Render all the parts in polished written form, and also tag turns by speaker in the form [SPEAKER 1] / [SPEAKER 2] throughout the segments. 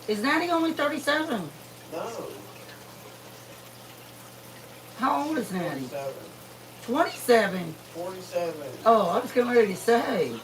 [SPEAKER 1] Is Natty only 37?
[SPEAKER 2] No.
[SPEAKER 1] How old is Natty?
[SPEAKER 2] 47.
[SPEAKER 1] 27.
[SPEAKER 2] 47.
[SPEAKER 1] Oh, I was getting ready to say.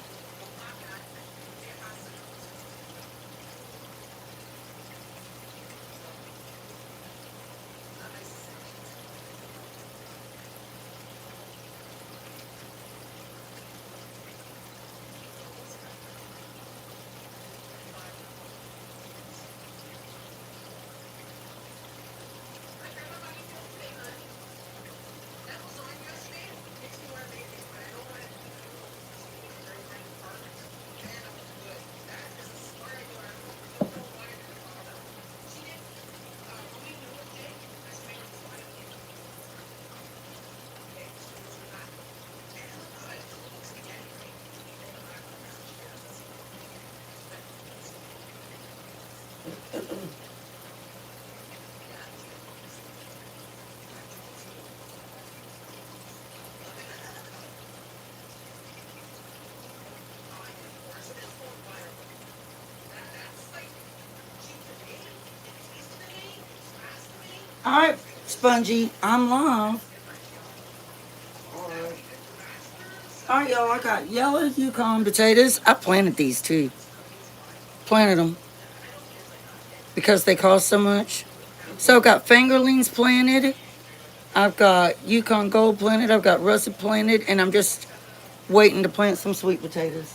[SPEAKER 1] All right, Spongy, I'm live.
[SPEAKER 2] Alright.
[SPEAKER 1] All right, y'all, I got yellow Yukon potatoes. I planted these too. Planted them because they cost so much. So I've got fingerlings planted. I've got Yukon Gold planted. I've got russet planted. And I'm just waiting to plant some sweet potatoes.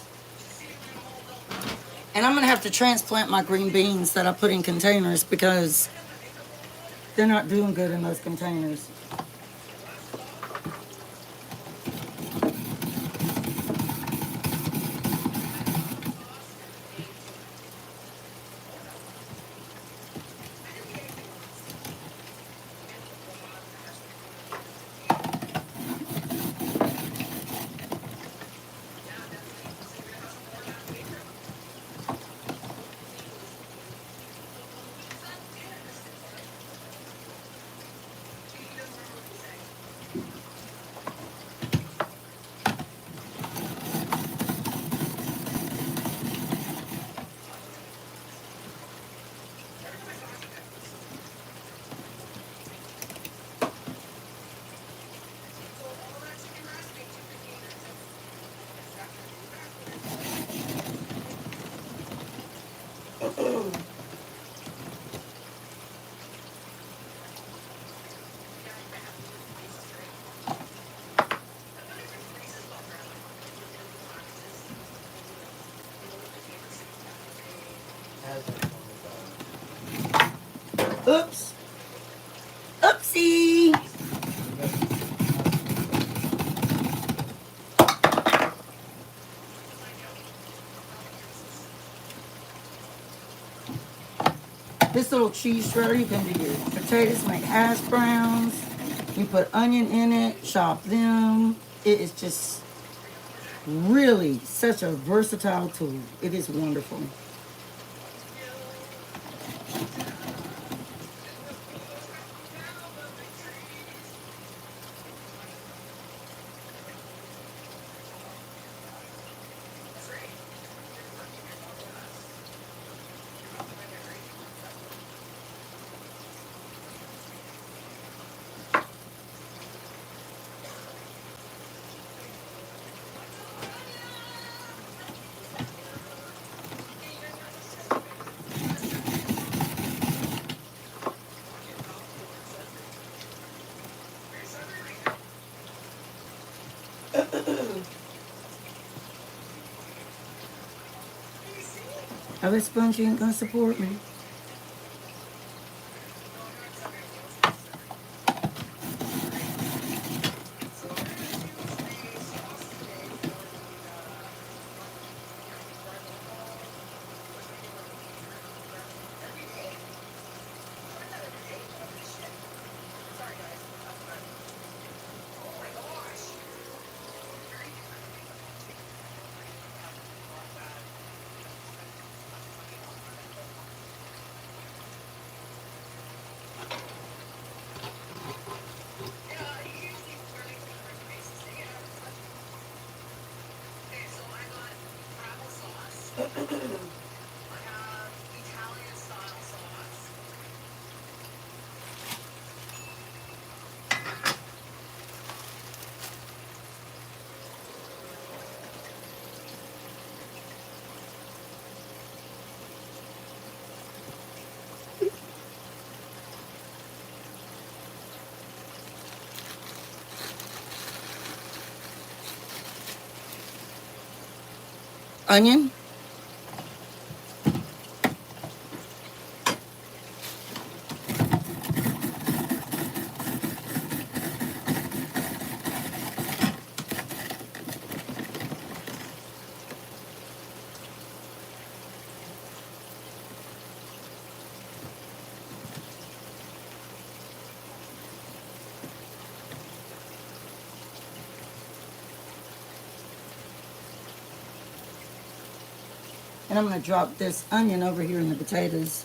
[SPEAKER 1] And I'm going to have to transplant my green beans that I put in containers because they're not doing good in those containers.
[SPEAKER 2] Hasn't
[SPEAKER 1] Oops. Oopsie. This little cheese shredder, you can do your potatoes, make hash browns. You put onion in it, chop them. It is just really such a versatile tool. It is wonderful. I bet Spongy ain't gonna support me. onion. And I'm going to drop this onion over here in the potatoes.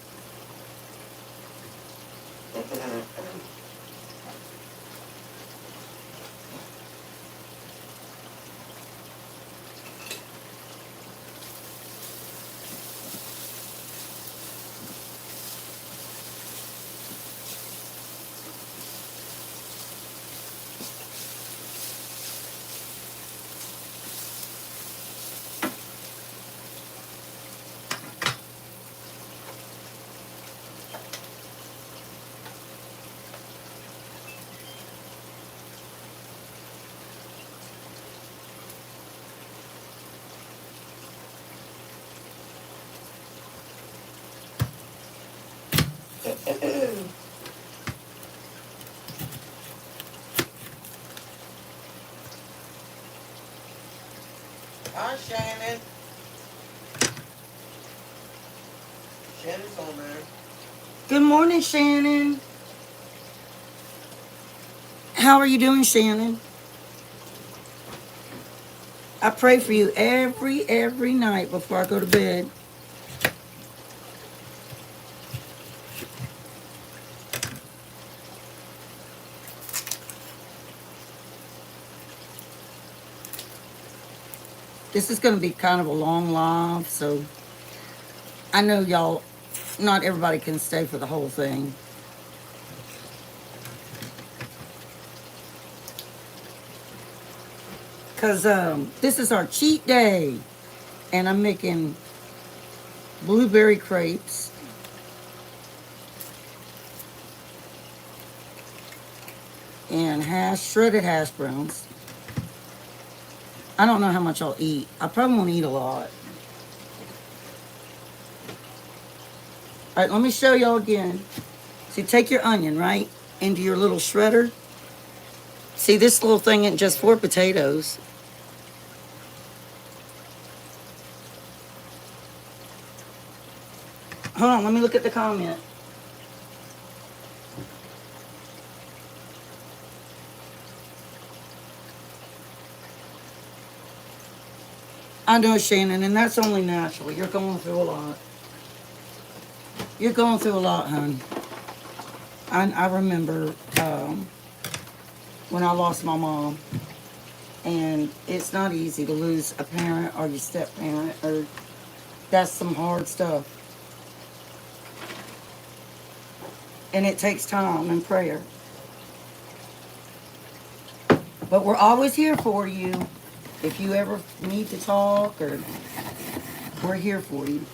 [SPEAKER 2] Hi, Shannon. Shannon's on there.
[SPEAKER 1] Good morning, Shannon. How are you doing, Shannon? I pray for you every night before I go to bed. This is going to be kind of a long live, so I know y'all, not everybody can stay for the whole thing. Because this is our cheat day, and I'm making blueberry crepes. And shredded hash browns. I don't know how much I'll eat. I probably won't eat a lot. All right, let me show y'all again. So you take your onion, right, into your little shredder. See, this little thing isn't just for potatoes. Hold on, let me look at the comment. I know, Shannon, and that's only natural. You're going through a lot. You're going through a lot, hon. I remember when I lost my mom, and it's not easy to lose a parent or your step parent, or that's some hard stuff. And it takes time and prayer. But we're always here for you. If you ever need to talk, or we're here for you.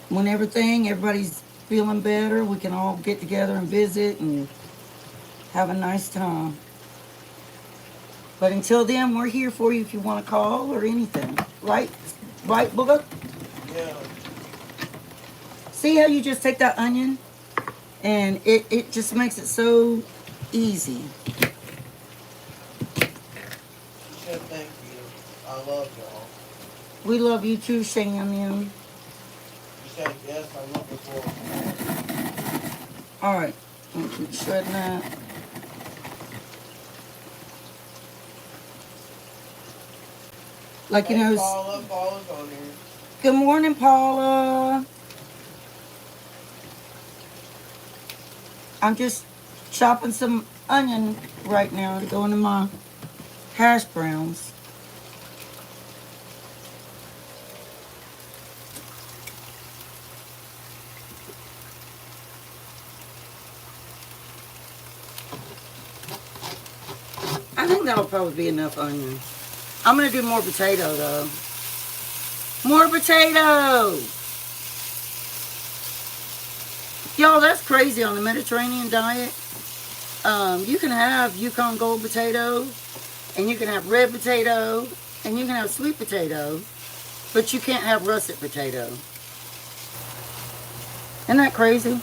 [SPEAKER 1] When everybody's feeling better, we can all get together and visit and have a nice time. But until then, we're here for you if you want to call or anything. Right, Booger?
[SPEAKER 2] Yeah.
[SPEAKER 1] See how you just take that onion and it just makes it so easy.
[SPEAKER 2] She said thank you. I love y'all.
[SPEAKER 1] We love you too, Shannon.
[SPEAKER 2] She said yes, I'm looking forward to it.
[SPEAKER 1] All right, I'm gonna keep shredding that. Like, you know,
[SPEAKER 2] Paula's on here.
[SPEAKER 1] good morning, Paula. I'm just chopping some onion right now to go into my hash browns. I think that'll probably be enough onion. I'm going to do more potato, though. More potato! Y'all, that's crazy on the Mediterranean diet. You can have Yukon Gold potato, and you can have red potato, and you can have sweet potato, but you can't have russet potato. Isn't that crazy?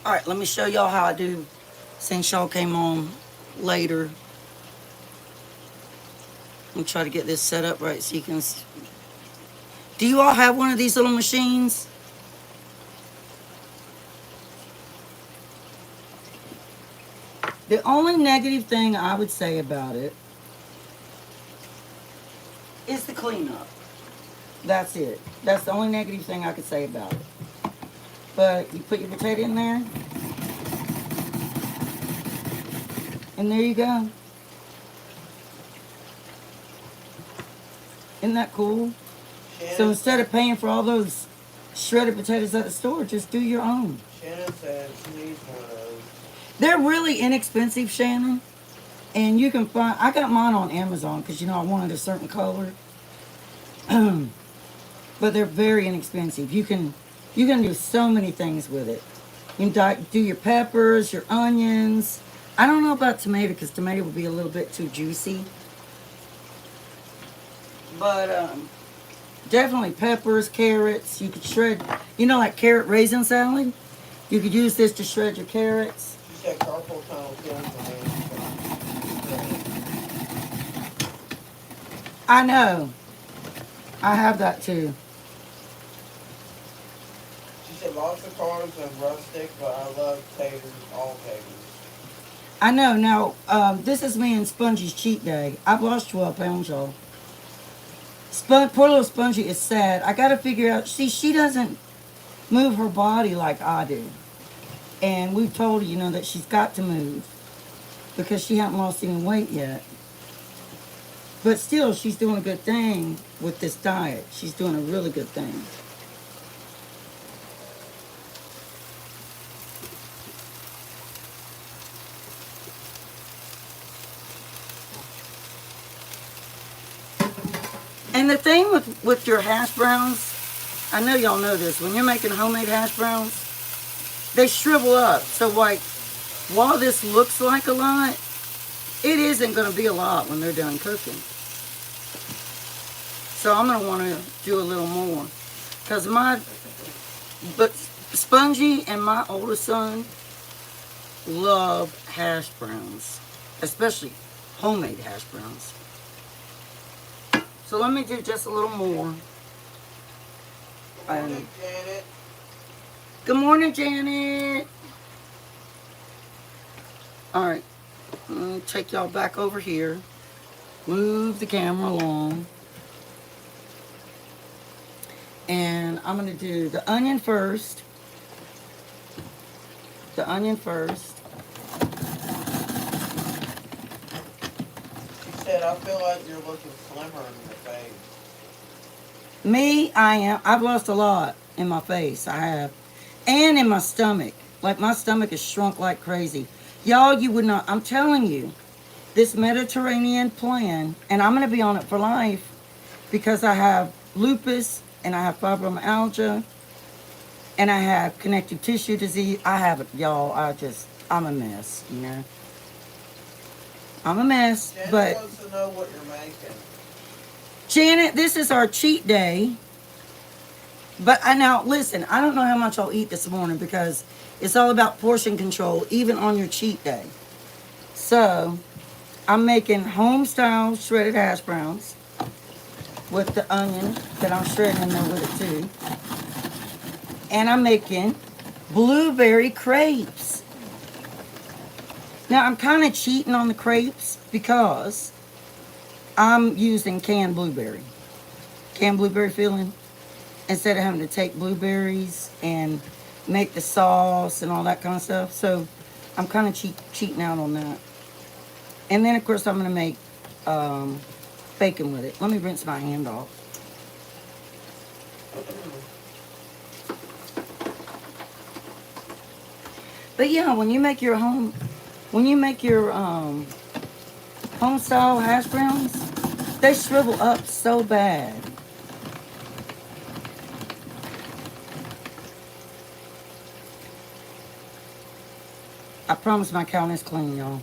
[SPEAKER 1] All right, let me show y'all how I do since y'all came on later. I'm try to get this set up right so you can. Do you all have one of these little machines? The only negative thing I would say about it is the cleanup. That's it. That's the only negative thing I could say about it. But you put your potato in there, and there you go. Isn't that cool?
[SPEAKER 2] Shannon,
[SPEAKER 1] So instead of paying for all those shredded potatoes at the store, just do your own.
[SPEAKER 2] Shannon said she needs one of those.
[SPEAKER 1] They're really inexpensive, Shannon. And you can find, I got mine on Amazon because, you know, I wanted a certain color. But they're very inexpensive. You can do so many things with it. You can do your peppers, your onions. I don't know about tomato because tomato would be a little bit too juicy. But definitely peppers, carrots. You could shred, you know, like carrot raisin salad. You could use this to shred your carrots.
[SPEAKER 2] She said carpal tunnel kills my hands.
[SPEAKER 1] I know. I have that too.
[SPEAKER 2] She said lots of carbs and rustic, but I love taters, all taters.
[SPEAKER 1] I know. Now, this is me and Spongy's cheat day. I've lost 12 pounds, y'all. Poor little Spongy is sad. I got to figure out. See, she doesn't move her body like I do. And we've told her, you know, that she's got to move because she hasn't lost any weight yet. But still, she's doing a good thing with this diet. She's doing a really good thing. And the thing with your hash browns, I know y'all know this, when you're making homemade hash browns, they shrivel up. So like, while this looks like a lot, it isn't going to be a lot when they're done cooking. So I'm going to want to do a little more. Because but Spongy and my oldest son love hash browns. Especially homemade hash browns. So let me do just a little more.
[SPEAKER 2] Good morning, Janet.
[SPEAKER 1] Good morning, Janet. All right. I'm going to take y'all back over here. Move the camera along. And I'm going to do the onion first. The onion first.
[SPEAKER 2] She said, I feel like you're looking slimmer in your face.
[SPEAKER 1] Me, I am. I've lost a lot in my face. I have. And in my stomach. Like, my stomach is shrunk like crazy. Y'all, you would not. I'm telling you. This Mediterranean plan, and I'm going to be on it for life because I have lupus and I have fibromyalgia and I have connective tissue disease. I have it, y'all. I'm a mess, you know. I'm a mess,
[SPEAKER 2] Janet
[SPEAKER 1] but
[SPEAKER 2] wants to know what you're making.
[SPEAKER 1] Janet, this is our cheat day. But now, listen, I don't know how much I'll eat this morning because it's all about portion control, even on your cheat day. So, I'm making home-style shredded hash browns with the onion that I'm shredding in there with it too. And I'm making blueberry crepes. Now, I'm kind of cheating on the crepes because I'm using canned blueberry filling instead of having to take blueberries and make the sauce and all that kind of stuff. So, I'm kind of cheating out on that. And then, of course, I'm going to make bacon with it. Let me rinse my hand off. But yeah, when you make your home style hash browns, They shrivel up so bad. I promise my counter's clean, y'all.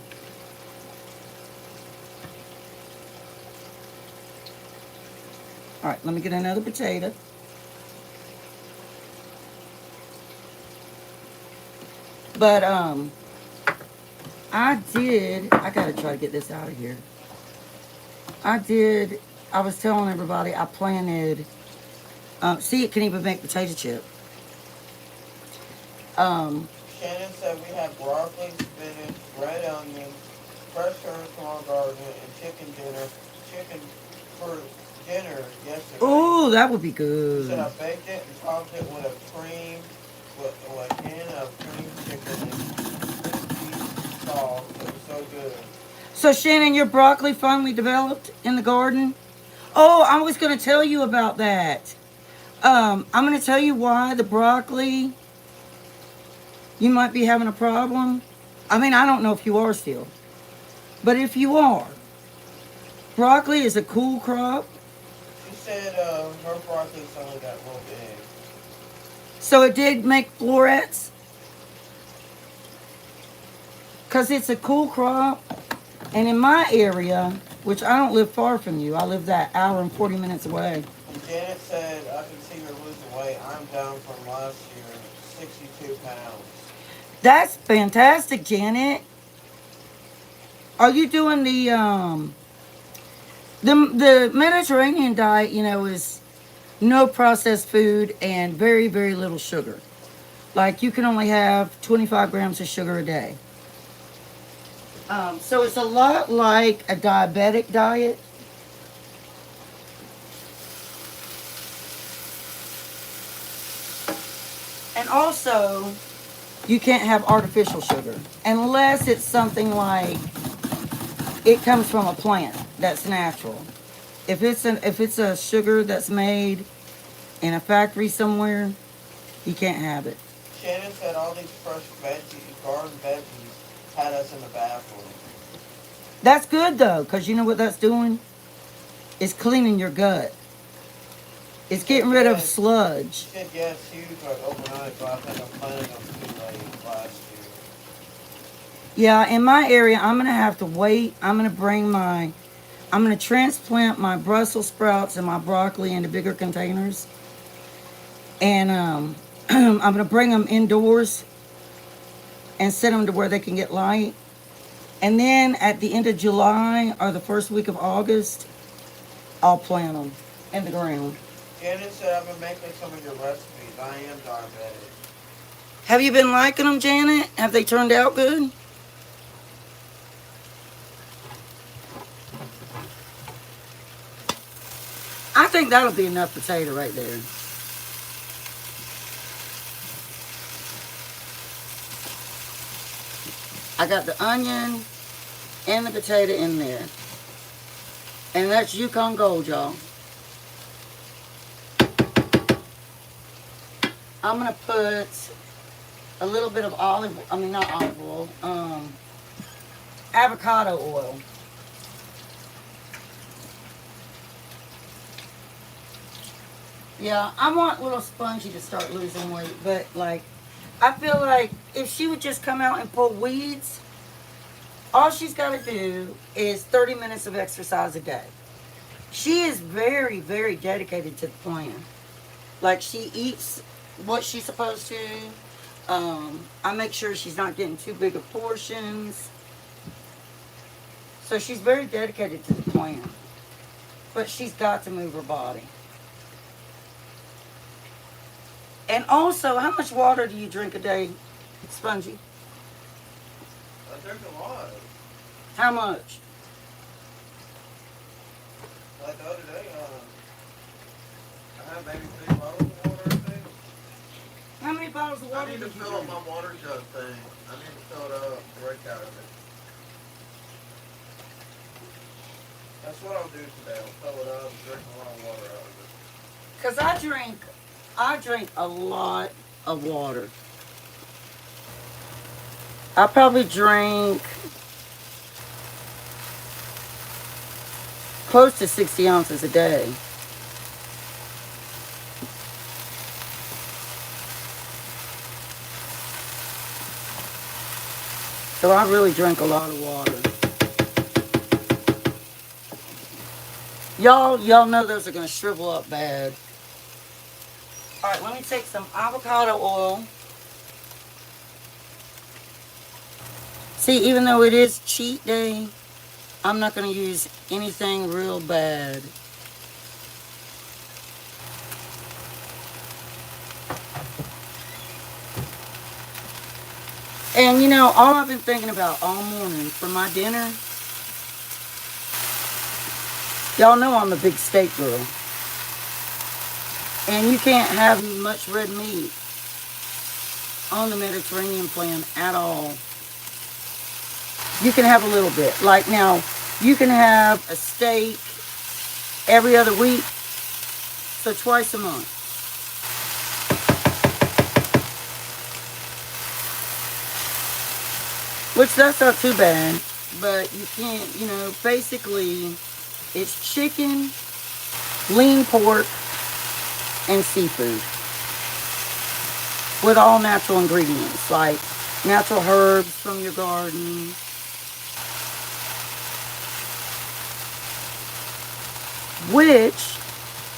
[SPEAKER 1] All right, let me get another potato. But I gotta try to get this out of here. I was telling everybody I planted, see, it can even make potato chip. Um,
[SPEAKER 2] Shannon said we had broccoli, spinach, red onions, fresh herbs from our garden, and chicken for dinner yesterday.
[SPEAKER 1] oh, that would be
[SPEAKER 2] She said I
[SPEAKER 1] good.
[SPEAKER 2] baked it and topped it with a can of cream chicken and Misty sauce. It was so good.
[SPEAKER 1] So, Shannon, your broccoli finally developed in the garden? Oh, I was going to tell you about that. I'm going to tell you why the broccoli, you might be having a problem. I mean, I don't know if you are still, but if you are, broccoli is a cool crop.
[SPEAKER 2] She said her broccoli's only got real big.
[SPEAKER 1] So it did make florets because it's a cool crop. And in my area, which I don't live far from you, I live that hour and 40 minutes away.
[SPEAKER 2] And Janet said I can see her losing weight. I'm down from last year, 62 pounds.
[SPEAKER 1] That's fantastic, Janet. Are you doing the Mediterranean diet, is no processed food and very, very little sugar. Like you can only have 25 grams of sugar a day. So it's a lot like a diabetic diet. And also, you can't have artificial sugar unless it's something like it comes from a plant that's natural. If it's a sugar that's made in a factory somewhere, you can't have it.
[SPEAKER 2] Shannon said all these fresh veggies, garden veggies, had us in the bathroom.
[SPEAKER 1] That's good though, because you know what that's doing? It's cleaning your gut. It's getting rid of sludge.
[SPEAKER 2] She said yes, huge like overnight, but I think I'm planning on too late last year.
[SPEAKER 1] Yeah, in my area, I'm going to have to wait. I'm going to transplant my Brussels sprouts and my broccoli into bigger containers. And I'm going to bring them indoors and set them to where they can get light. And then at the end of July or the first week of August, I'll plant them in the ground.
[SPEAKER 2] Janet said I've been making some of your recipes. I am diabetic.
[SPEAKER 1] Have you been liking them, Janet? Have they turned out good? I think that'll be enough potato right there. I got the onion and the potato in there. And that's Yukon Gold, y'all. I'm going to put a little bit of not olive oil, avocado oil. Yeah, I want little Spongy to start losing weight, but I feel like if she would just come out and pull weeds, all she's got to do is 30 minutes of exercise a day. She is very, very dedicated to the plan. Like she eats what she's supposed to. I make sure she's not getting too big of portions. So she's very dedicated to the plan. But she's got to move her body. And also, how much water do you drink a day, Spongy?
[SPEAKER 2] I drink a lot.
[SPEAKER 1] How much?
[SPEAKER 2] Like the other day, I had maybe 3 bottles of water, I think.
[SPEAKER 1] How many bottles of water
[SPEAKER 2] I need to
[SPEAKER 1] did you
[SPEAKER 2] fill up
[SPEAKER 1] drink?
[SPEAKER 2] my water jug thing. I need to fill it up, break out of it. That's what I'll do today. I'll fill it up and drink a lot of water out of it.
[SPEAKER 1] Because I drink a lot of water. I probably drink close to 60 ounces a day. So I really drink a lot of water. Y'all know those are going to shrivel up bad. All right, let me take some avocado oil. See, even though it is cheat day, I'm not going to use anything real bad. And you know, all I've been thinking about all morning for my dinner, y'all know I'm a big steak girl. And you can't have much red meat on the Mediterranean plan at all. You can have a little bit. Like now, you can have a steak every other week, so twice a month. Which that's not too bad, but you can't, you know, basically it's chicken, lean pork, and seafood. With all natural ingredients, like natural herbs from your garden. Which,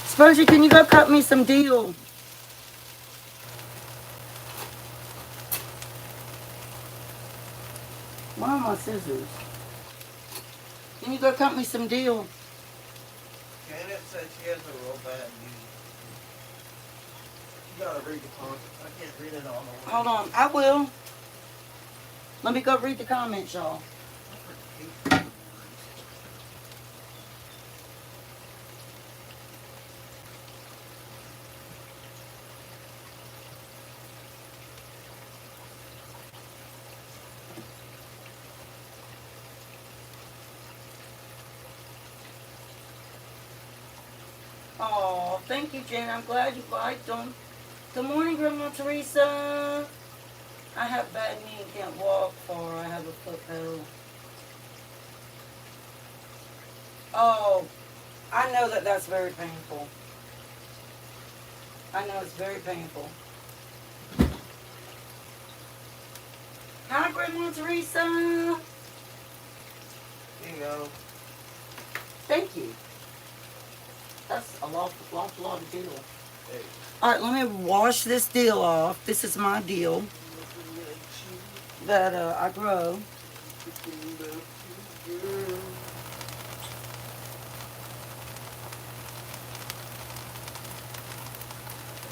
[SPEAKER 1] Spongy, can you go cut me some deal? Where are my scissors? Can you go cut me some deal?
[SPEAKER 2] Janet said she has a real bad knee. You gotta read the comments. I can't read it all the way.
[SPEAKER 1] Hold on, I will. Let me go read the comments, y'all. Oh, thank you, Jen. I'm glad you liked them. Good morning, Grandma Teresa. I have bad knee and can't walk far. I have a foot pedal. Oh, I know that that's very painful. I know it's very painful. Hi, Grandma Teresa.
[SPEAKER 2] Here you go.
[SPEAKER 1] Thank you. That's a lot of deal.
[SPEAKER 2] Hey.
[SPEAKER 1] All right, let me wash this deal off. This is my deal that I grow.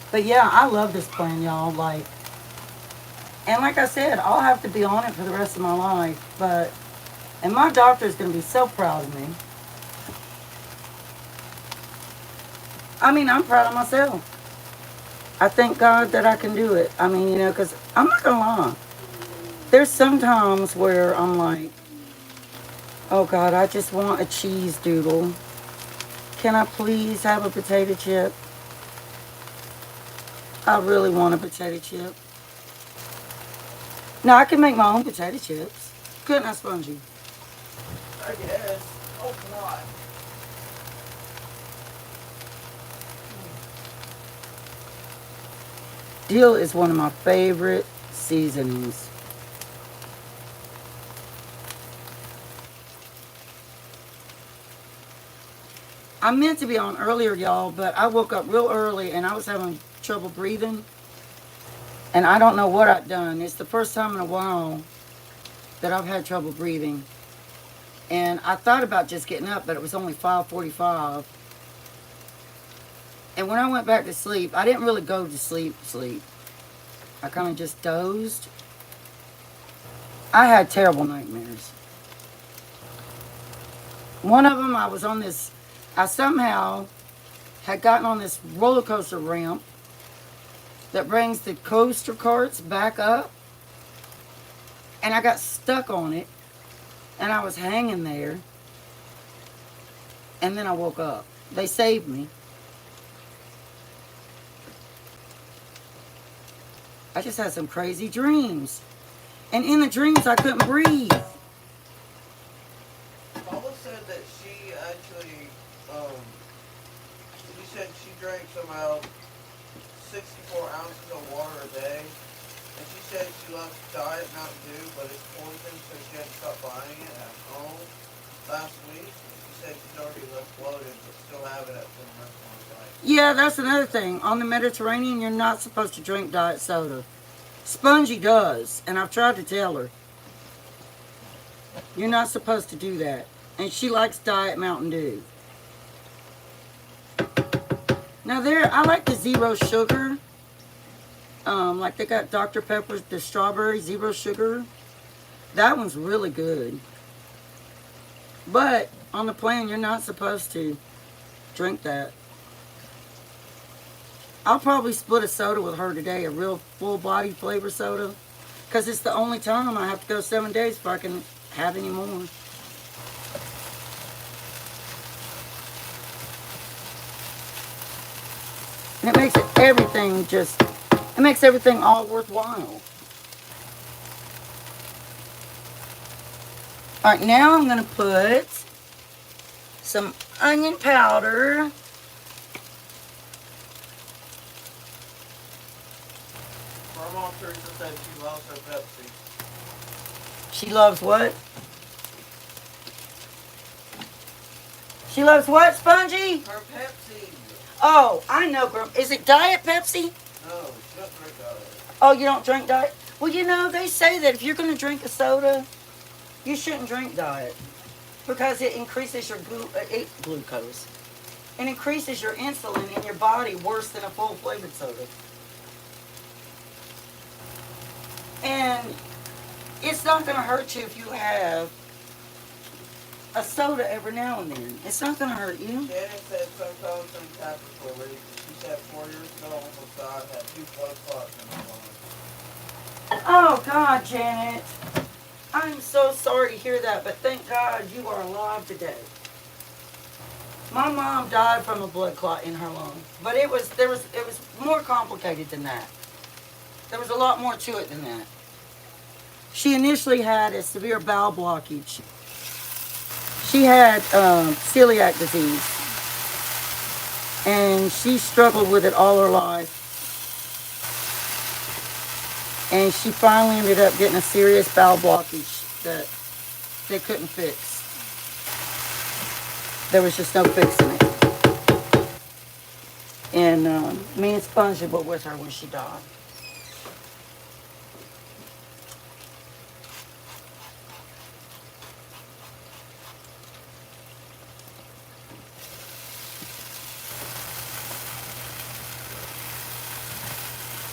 [SPEAKER 1] But yeah, I love this plan, y'all. Like, and like I said, I'll have to be on it for the rest of my life. But, and my doctor's gonna be so proud of me. I mean, I'm proud of myself. I thank God that I can do it. I mean, you know, because I'm not gonna lie. There's some times where I'm like, oh God, I just want a cheese doodle. Can I please have a potato chip? I really want a potato chip. Now, I can make my own potato chips. Couldn't I, Spongy?
[SPEAKER 2] I guess. Oh, God.
[SPEAKER 1] Dill is one of my favorite seasonings. I meant to be on earlier, y'all, but I woke up real early and I was having trouble breathing. And I don't know what I've done. It's the first time in a while that I've had trouble breathing. And I thought about just getting up, but it was only 5:45. And when I went back to sleep, I didn't really go to sleep. I kind of just dozed. I had terrible nightmares. One of them, I somehow had gotten on this roller coaster ramp that brings the coaster carts back up. And I got stuck on it. And I was hanging there. And then I woke up. They saved me. I just had some crazy dreams. And in the dreams, I couldn't breathe.
[SPEAKER 2] Paula said that she actually about 64 ounces of water a day. And she said she loves Diet Mountain Dew, but it's poison, so she had to stop buying it at home last week. And she said she's already left bloated, but still have it at some restaurants. Like,
[SPEAKER 1] Yeah, that's another thing. On the Mediterranean, you're not supposed to drink diet soda. Spongy does, and I've tried to tell her. You're not supposed to do that. And she likes Diet Mountain Dew. Now I like the zero sugar. Like they got Dr. Pepper's, the strawberry zero sugar. That one's really good. But on the plan, you're not supposed to drink that. I'll probably split a soda with her today, a real full body flavor soda. Because it's the only time I have to go 7 days before I can have any more. And it makes it makes everything all worthwhile. Alright, now I'm going to put some onion powder.
[SPEAKER 2] Grandma Teresa said she loves her Pepsi.
[SPEAKER 1] She loves what? She loves what, Spongy?
[SPEAKER 2] Her Pepsi.
[SPEAKER 1] Oh, I know, girl. Is it Diet Pepsi?
[SPEAKER 2] No, she doesn't drink Diet.
[SPEAKER 1] Oh, you don't drink Diet? Well, you know, they say that if you're going to drink a soda, you shouldn't drink Diet. Because it increases your glucose. It increases your insulin in your body worse than a full flavored soda. And it's not going to hurt you if you have a soda every now and then. It's not going to hurt you.
[SPEAKER 2] Janet said sometimes drink Capricorn. She said 4 years ago, almost died, had 2 blood clots in her lungs.
[SPEAKER 1] Oh, God, Janet. I'm so sorry to hear that, but thank God you are alive today. My mom died from a blood clot in her lung, but it was more complicated than that. There was a lot more to it than that. She initially had a severe bowel blockage. She had celiac disease, and she struggled with it all her life. And she finally ended up getting a serious bowel blockage that they couldn't fix. There was just no fixing it. And me and Spongy were with her when she died.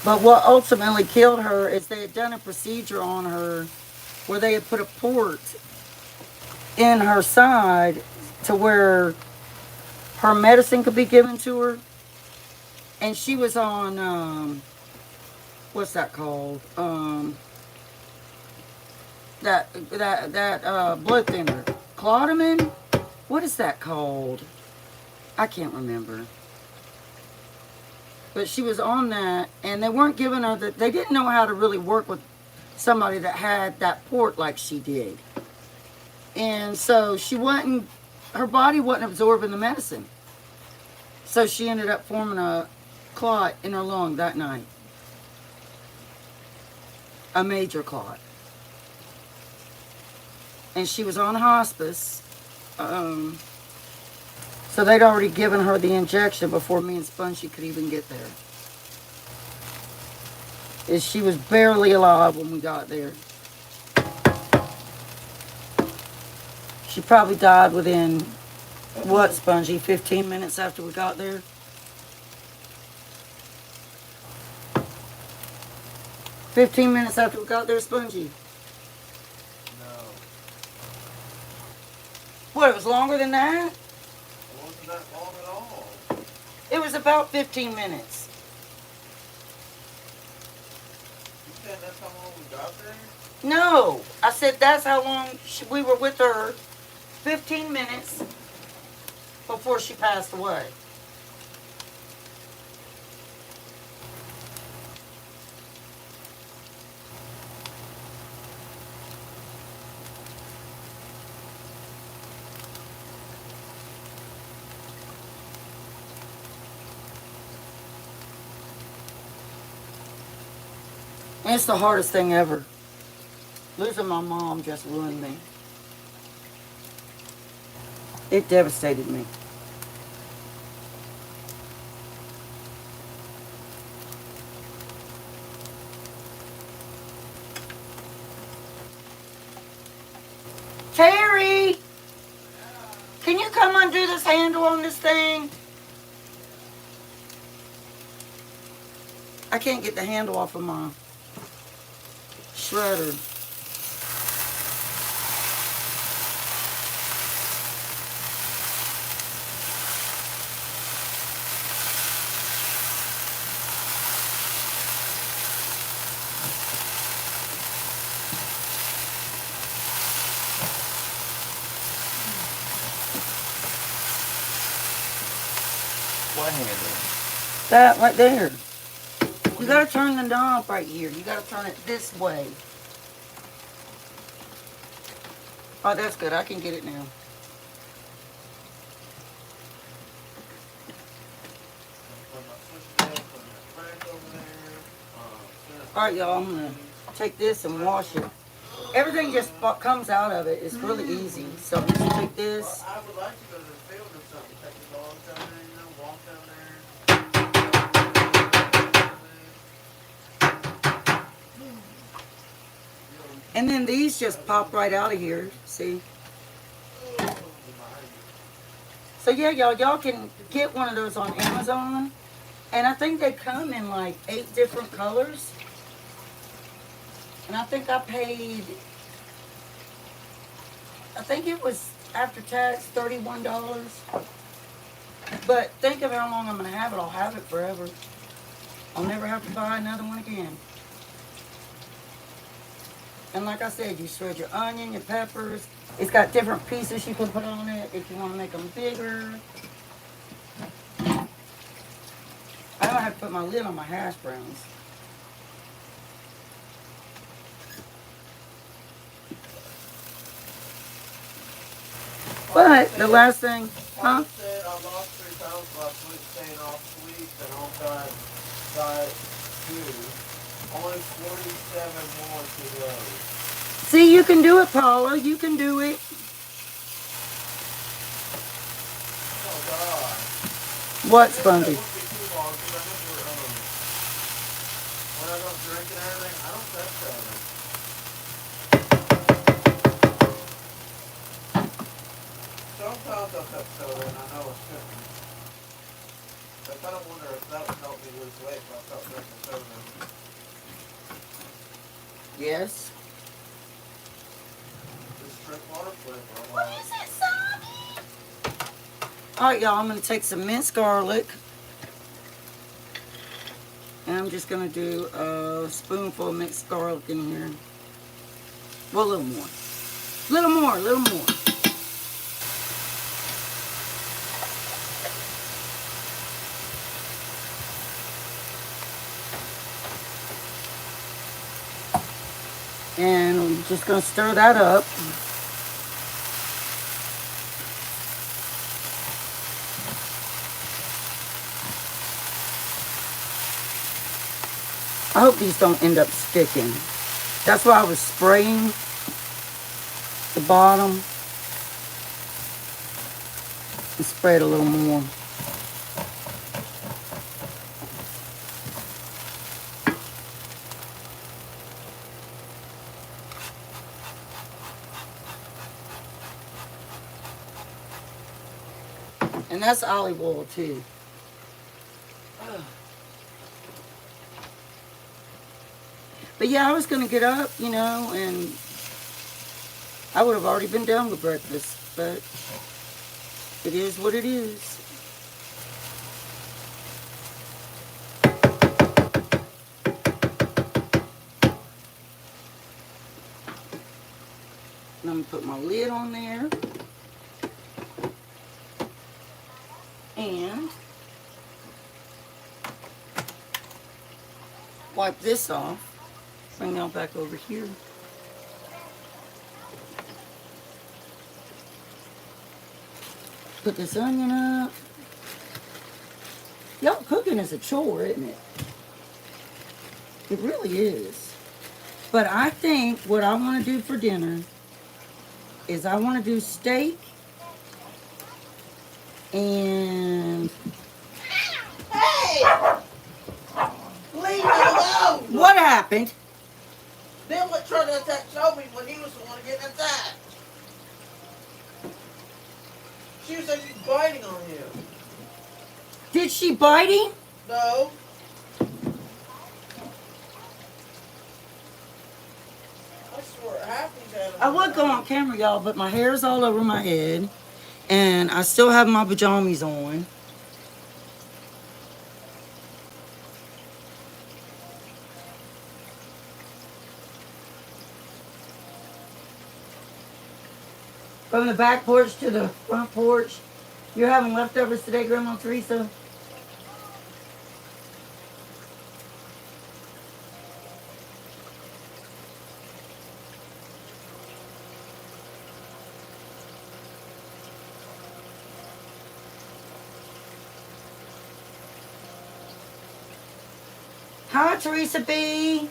[SPEAKER 1] But what ultimately killed her is they had done a procedure on her where they had put a port in her side to where her medicine could be given to her. And she was on, what's that called? That blood thinner. Clotterman? What is that called? I can't remember. But she was on that, and they weren't giving her they didn't know how to really work with somebody that had that port like she did. And so her body wasn't absorbing the medicine. So she ended up forming a clot in her lung that night. A major clot. And she was on hospice. So they'd already given her the injection before me and Spongy could even get there. She was barely alive when we got there. She probably died within, what, Spongy, 15 minutes after we got there? "15 minutes after we got there, Spongy?"
[SPEAKER 2] No.
[SPEAKER 1] What, it was longer than that?
[SPEAKER 2] It wasn't that long at all.
[SPEAKER 1] It was about 15 minutes.
[SPEAKER 2] You said that's how long we got there?
[SPEAKER 1] No, I said that's how long we were with her. 15 minutes before she passed away. And it's the hardest thing ever. Losing my mom just ruined me. It devastated me. Terry! Can you come undo this handle on this thing? I can't get the handle off of my shredder.
[SPEAKER 2] What handle?
[SPEAKER 1] That right there. You gotta turn the knob right here. You gotta turn it this way. Oh, that's good. I can get it now. Alright, y'all. I'm gonna take this and wash it. Everything just comes out of it. It's really easy. So I'm just take this.
[SPEAKER 2] I would like to go to the field or something. Take the dogs down there, you know, walk down there.
[SPEAKER 1] And then these just pop right out of here. See? So yeah, y'all can get one of those on Amazon. And I think they come in like 8 different colors. And I think I paid, I think it was after tax $31. But think of how long I'm going to have it. I'll have it forever. I'll never have to buy another one again. And like I said, you shred your onion, your peppers. It's got different pieces you can put on it if you want to make them bigger. I don't have to put my lid on my hash browns. But the last thing, huh?
[SPEAKER 2] I said I lost 3 pounds last week staying off sweet and on diet 2. Only 47 more to go.
[SPEAKER 1] See, you can do it, Paula. You can do it.
[SPEAKER 2] Oh God.
[SPEAKER 1] What, Spunky?
[SPEAKER 2] That wouldn't be too long because I remember when I don't drink and everything, I don't touch that. Sometimes I'll touch soda and I know it's cooking. I kind of wonder if that would help me lose weight if I start drinking soda.
[SPEAKER 1] Yes.
[SPEAKER 2] Just drink water flavor.
[SPEAKER 1] What is it, Sonny? All right, y'all. I'm going to take some minced garlic. And I'm just going to do a spoonful of minced garlic in here. Well, a little more. Little more, little more. And I'm just going to stir that up. I hope these don't end up sticking. That's why I was spraying the bottom. And spray it a little more. And that's olive oil too. But yeah, I was going to get up, you know, and I would have already been done with breakfast. But it is what it is. And I'm going to put my lid on there. And wipe this off. Bring y'all back over here. Put this onion up. Y'all, cooking is a chore, isn't it? It really is. But I think what I want to do for dinner is I want to do steak and
[SPEAKER 2] Hey! Leave it alone!
[SPEAKER 1] what happened?
[SPEAKER 2] Then what tried to attack Toby when he was the one getting attacked? She was like she's biting on him.
[SPEAKER 1] Did she bite him?
[SPEAKER 2] No. I swear, half these animals.
[SPEAKER 1] I would go on camera, y'all, but my hair's all over my head, and I still have my pajamas on. From the back porch to the front porch. You're having leftovers today, Grandma Teresa? Hi, Teresa B.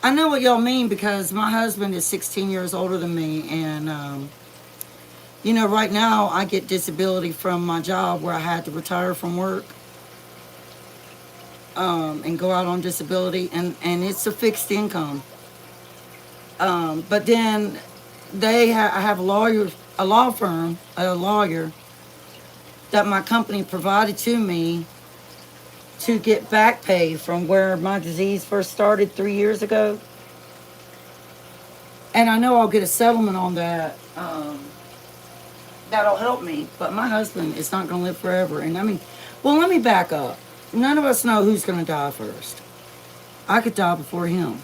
[SPEAKER 1] I know what y'all mean because my husband is 16 years older than me, and you know, right now I get disability from my job where I had to retire from work and go out on disability, and it's a fixed income. But then I have a law firm, a lawyer that my company provided to me to get back pay from where my disease first started 3 years ago. And I know I'll get a settlement on that. That'll help me. But my husband is not going to live forever. And I mean, well, let me back up. None of us know who's going to die first. I could die before him.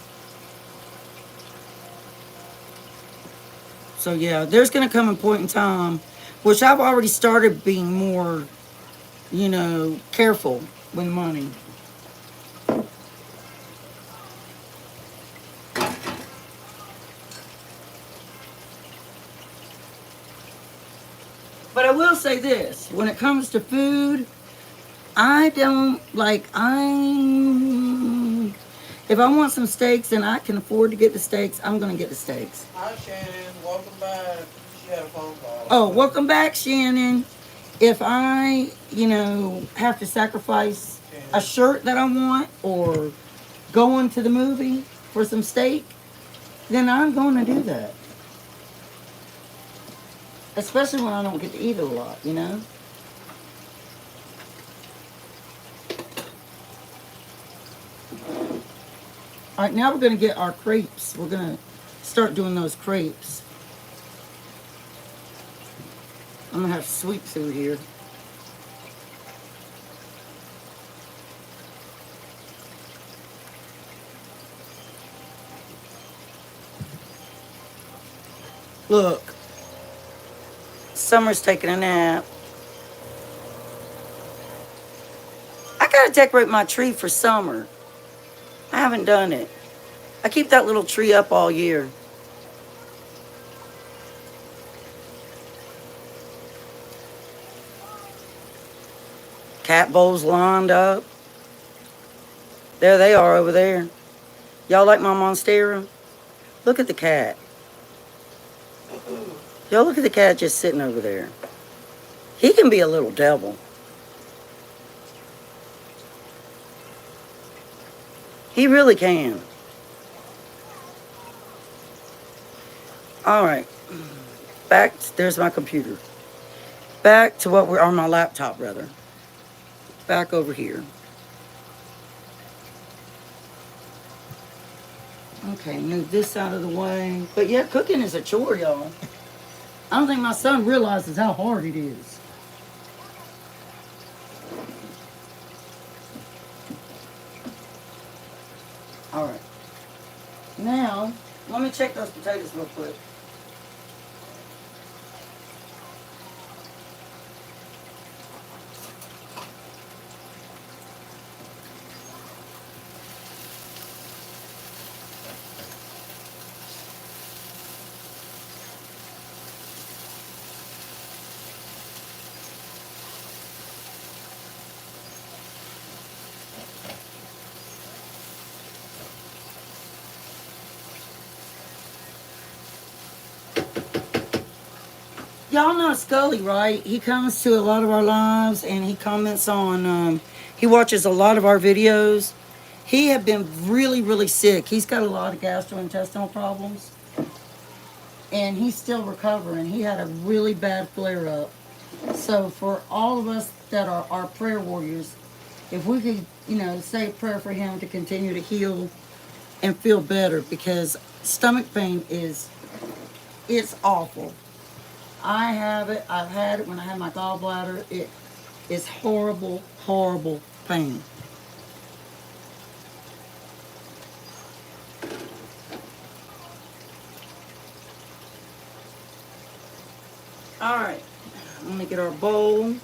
[SPEAKER 1] So yeah, there's going to come a point in time, which I've already started being more, you know, careful with money. But I will say this, when it comes to food, I don't like, if I want some steaks and I can afford to get the steaks, I'm going to get the steaks.
[SPEAKER 2] Hi, Shannon. Welcome back. She had a phone call.
[SPEAKER 1] Oh, welcome back, Shannon. If I, you know, have to sacrifice a shirt that I want or going to the movie for some steak, then I'm going to do that. Especially when I don't get to eat it a lot, you know? All right, now we're going to get our crepes. We're going to start doing those crepes. I'm going to have sweet food here. Look. Summer's taking a nap. I gotta decorate my tree for summer. I haven't done it. I keep that little tree up all year. Cat bowls lined up. There they are over there. Y'all like my monstera? Look at the cat. Y'all look at the cat just sitting over there. He can be a little devil. He really can. All right. Back, there's my computer. Back to what we're, on my laptop rather. Back over here. Okay, move this out of the way. But yeah, cooking is a chore, y'all. I don't think my son realizes how hard it is. All right. Now, let me check those potatoes real quick. Y'all know Scully, right? He comes to a lot of our lives and he comments on, he watches a lot of our videos. He had been really, really sick. He's got a lot of gastrointestinal problems and he's still recovering. He had a really bad flare up. So, for all of us that are our prayer warriors, if we could, say a prayer for him to continue to heal and feel better because stomach pain it's awful. I have it. I've had it when I had my gallbladder. It is horrible, horrible pain. All right, let me get our bowl.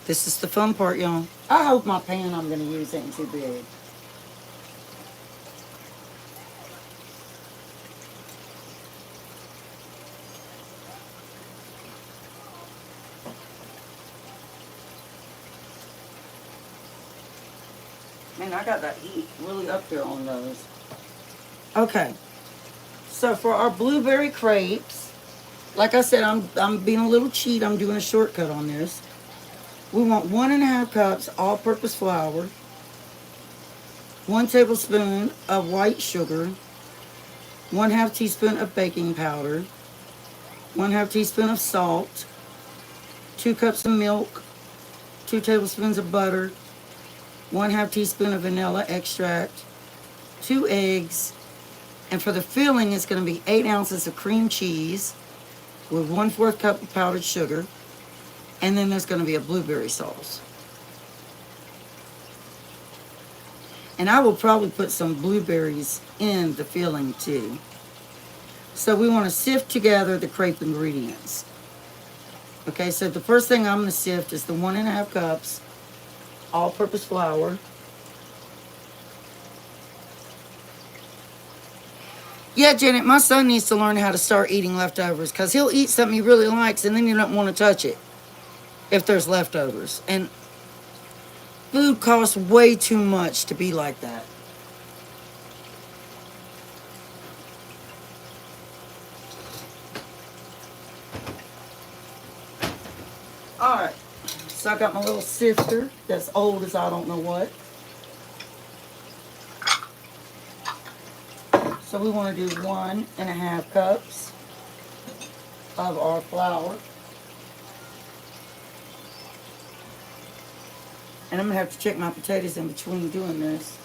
[SPEAKER 1] This is the fun part, y'all. I hope my pan I'm going to use ain't too big. Man, I got that heat really up there on those. Okay, so for our blueberry crepes, like I said, I'm being a little cheat. I'm doing a shortcut on this. We want 1.5 cups all-purpose flour, 1 tablespoon of white sugar, 1/2 teaspoon of baking powder, 1/2 teaspoon of salt, 2 cups of milk, 2 tablespoons of butter, 1/2 teaspoon of vanilla extract, 2 eggs, and for the filling, it's going to be 8 ounces of cream cheese with 1/4 cup of powdered sugar, and then there's going to be a blueberry sauce. And I will probably put some blueberries in the filling too. So we want to sift together the crepe ingredients. Okay, so the first thing I'm going to sift is the 1.5 cups all-purpose flour. Yeah, Janet, my son needs to learn how to start eating leftovers because he'll eat something he really likes and then you don't want to touch it if there's leftovers. And food costs way too much to be like that. All right, so I got my little sifter that's old as I don't know what. So we want to do 1.5 cups of our flour. And I'm going to have to check my potatoes in between doing this.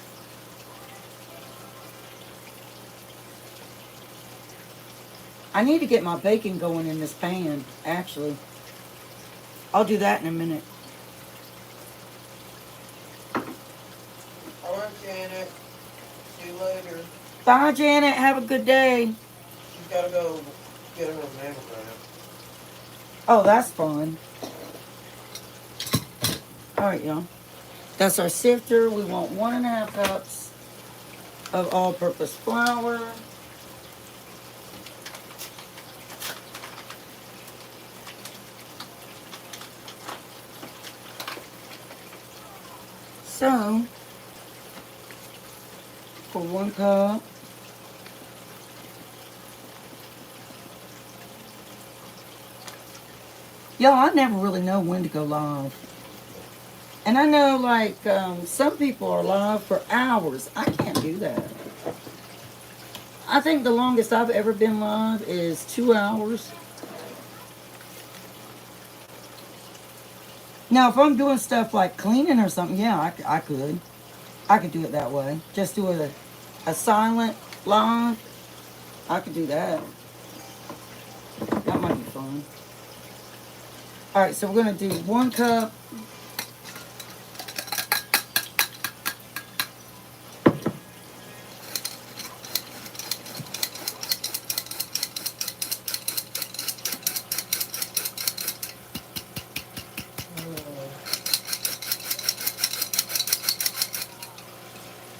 [SPEAKER 1] I need to get my bacon going in this pan, actually. I'll do that in a minute.
[SPEAKER 2] All right, Janet. See you later.
[SPEAKER 1] Bye, Janet. Have a good day.
[SPEAKER 2] She's got to go get her mammogram.
[SPEAKER 1] Oh, that's fun. All right, y'all. That's our sifter. We want 1.5 cups of all-purpose flour. So, for 1 cup, y'all, I never really know when to go live. And I know, like, some people are live for hours. I can't do that. I think the longest I've ever been live is 2 hours. Now, if I'm doing stuff like cleaning or something, yeah, I could. I could do it that way. Just do a silent live. I could do that. That might be fun. All right, so we're going to do 1 cup.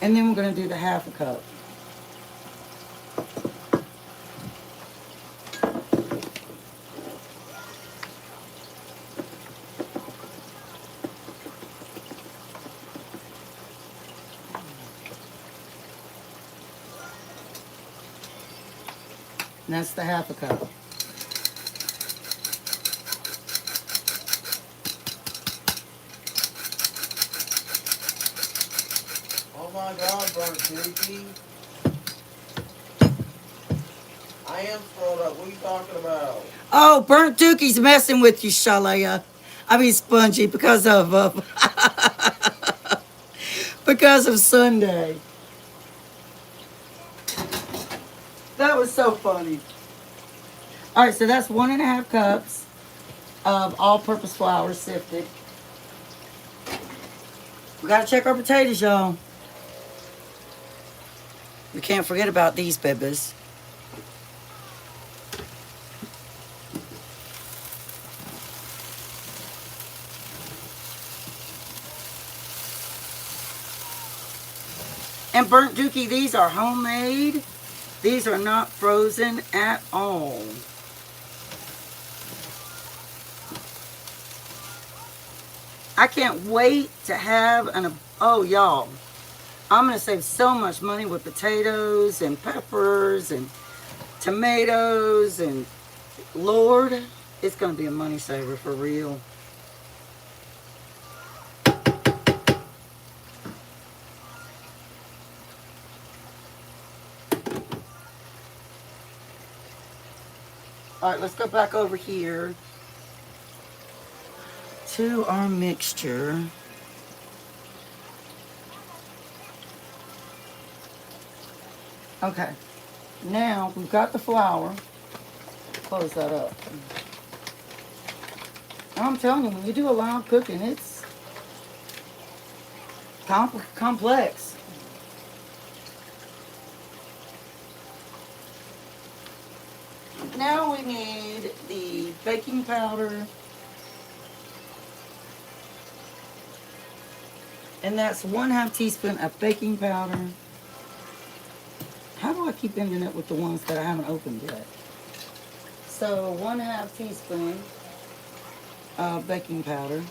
[SPEAKER 1] And then we're going to do the 1/2 cup. And that's the half a cup.
[SPEAKER 2] Oh my God, burnt turkey. I am scrolled up. What are you talking about?
[SPEAKER 1] Oh, Burnt Dookie's messing with you, Shalaya. I mean, Spongy, because of because of Sunday. That was so funny. All right, so that's 1.5 cups of all-purpose flour sifted. We gotta check our potatoes, y'all. We can't forget about these babies. And Burnt Dookie, these are homemade. These are not frozen at all. I can't wait to have oh, y'all. I'm going to save so much money with potatoes and peppers and tomatoes and Lord, it's going to be a money saver for real. All right, let's go back over here to our mixture. Okay, now we've got the flour. Close that up. And I'm telling you, when you do a lot of cooking, it's complex. Now we need the baking powder. And that's 1/2 teaspoon of baking powder. How do I keep ending up with the ones that I haven't opened yet? So 1/2 teaspoon of baking powder,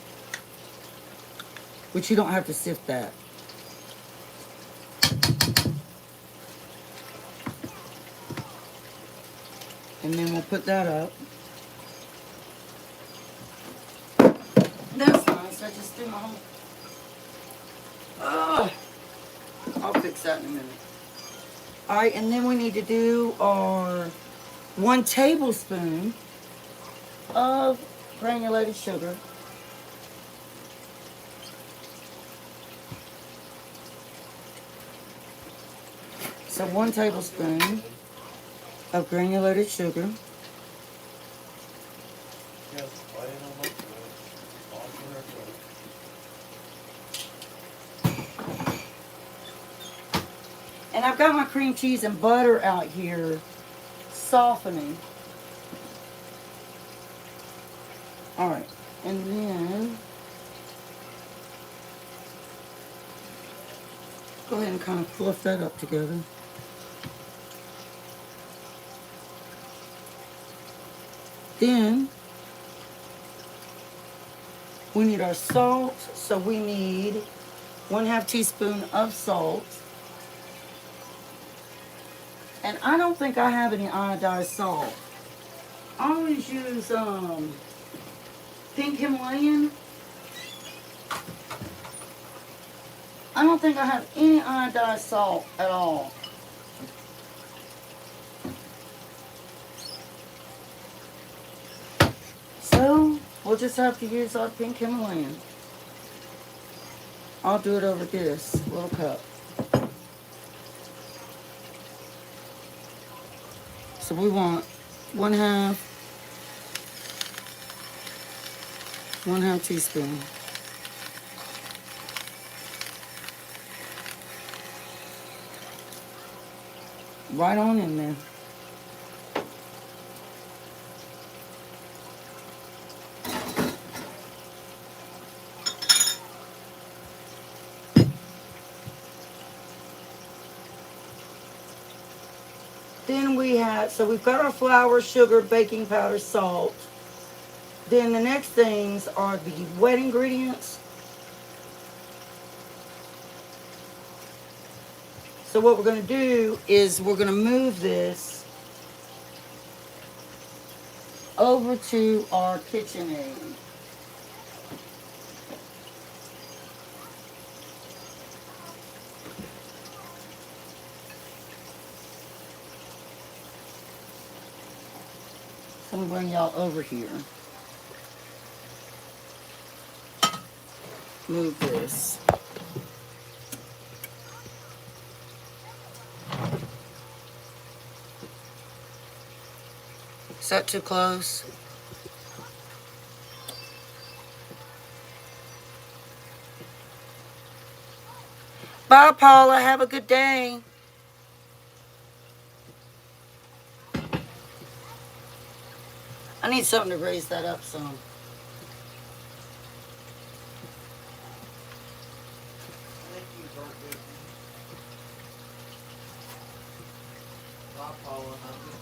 [SPEAKER 1] which you don't have to sift that. And then we'll put that up. That's nice. I just threw my whole... Oh, I'll fix that in a minute. All right, and then we need to do our 1 tablespoon of granulated sugar. So 1 tablespoon of granulated sugar.
[SPEAKER 2] Yes, I didn't know much of it.
[SPEAKER 1] And I've got my cream cheese and butter out here softening. All right, and then go ahead and kind of fluff that up together. Then we need our salt, so we need 1/2 teaspoon of salt. And I don't think I have any iodized salt. I always use pink Himalayan. I don't think I have any iodized salt at all. So we'll just have to use our pink Himalayan. I'll do it over this little cup. So we want 1/2 teaspoon. Right on in there. Then so we've got our flour, sugar, baking powder, salt. Then the next things are the wet ingredients. So what we're going to do is we're going to move this over to our KitchenAid. So I'm going to bring y'all over here. Move this. Is that too close? Bye, Paula. Have a good day. I need something to raise that up some.
[SPEAKER 2] Thank you, Bert Baby. Bye, Paula. Have a good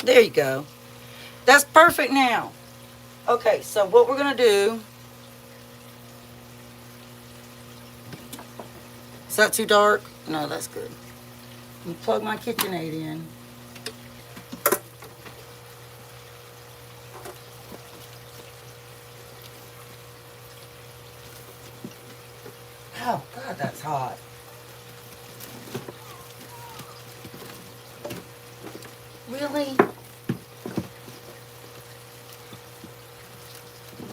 [SPEAKER 2] day.
[SPEAKER 1] There you go. That's perfect now. Okay, so what we're going to do... Is that too dark? No, that's good. Let me plug my KitchenAid in. Oh, God, that's hot. Really?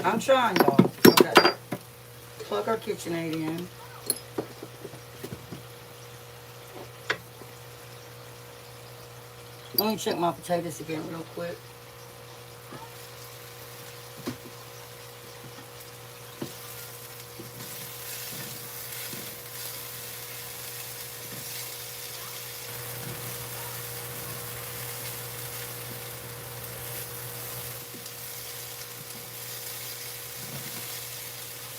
[SPEAKER 1] I'm trying, y'all. Okay. Plug our KitchenAid in. Let me check my potatoes again real quick.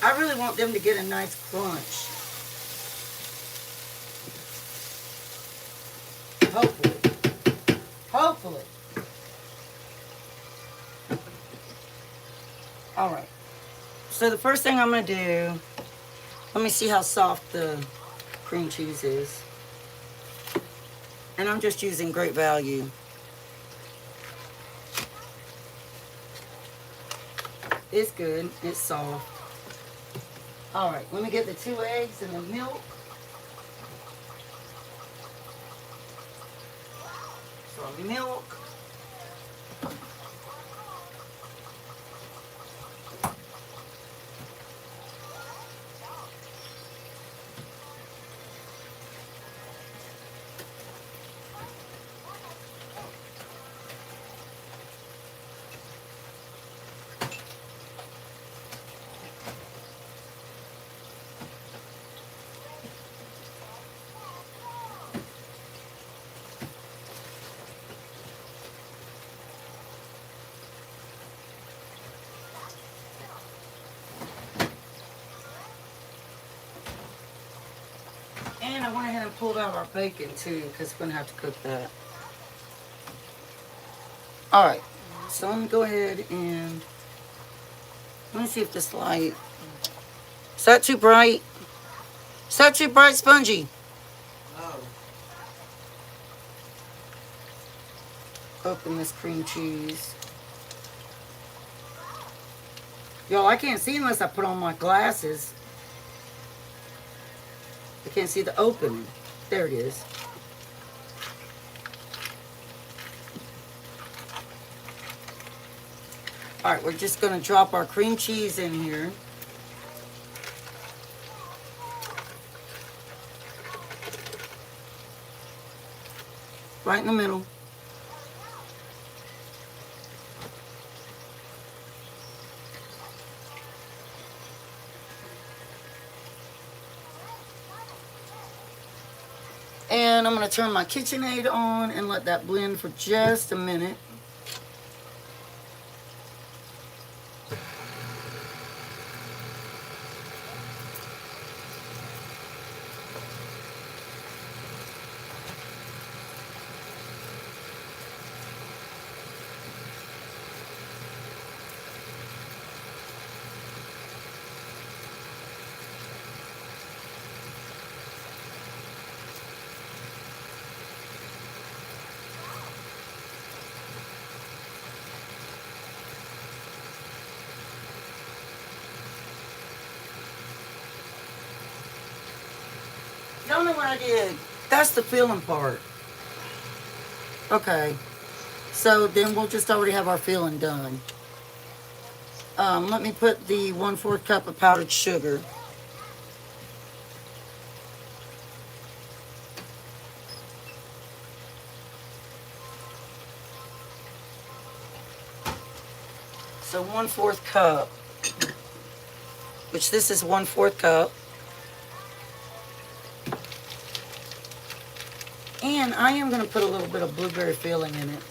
[SPEAKER 1] I really want them to get a nice crunch. Hopefully. Hopefully. All right. So the first thing I'm going to do, let me see how soft the cream cheese is. And I'm just using Great Value. It's good. It's soft. All right. Let me get the 2 eggs and the milk. Some milk. And I went ahead and pulled out our bacon too, because we're going to have to cook that. Alright, so let me go ahead and let me see if this light, is that too bright? Is that too bright, Spongy?
[SPEAKER 2] No.
[SPEAKER 1] Open this cream cheese. Y'all, I can't see unless I put on my glasses. I can't see the opening. There it is. All right, we're just going to drop our cream cheese in here. Right in the middle. And I'm going to turn my KitchenAid on and let that blend for just a minute. Y'all know what I did? That's the filling part. Okay. So then we'll just already have our filling done. Let me put the 1/4 cup of powdered sugar. So 1/4 cup, which this is 1/4 cup. And I am going to put a little bit of blueberry filling in it.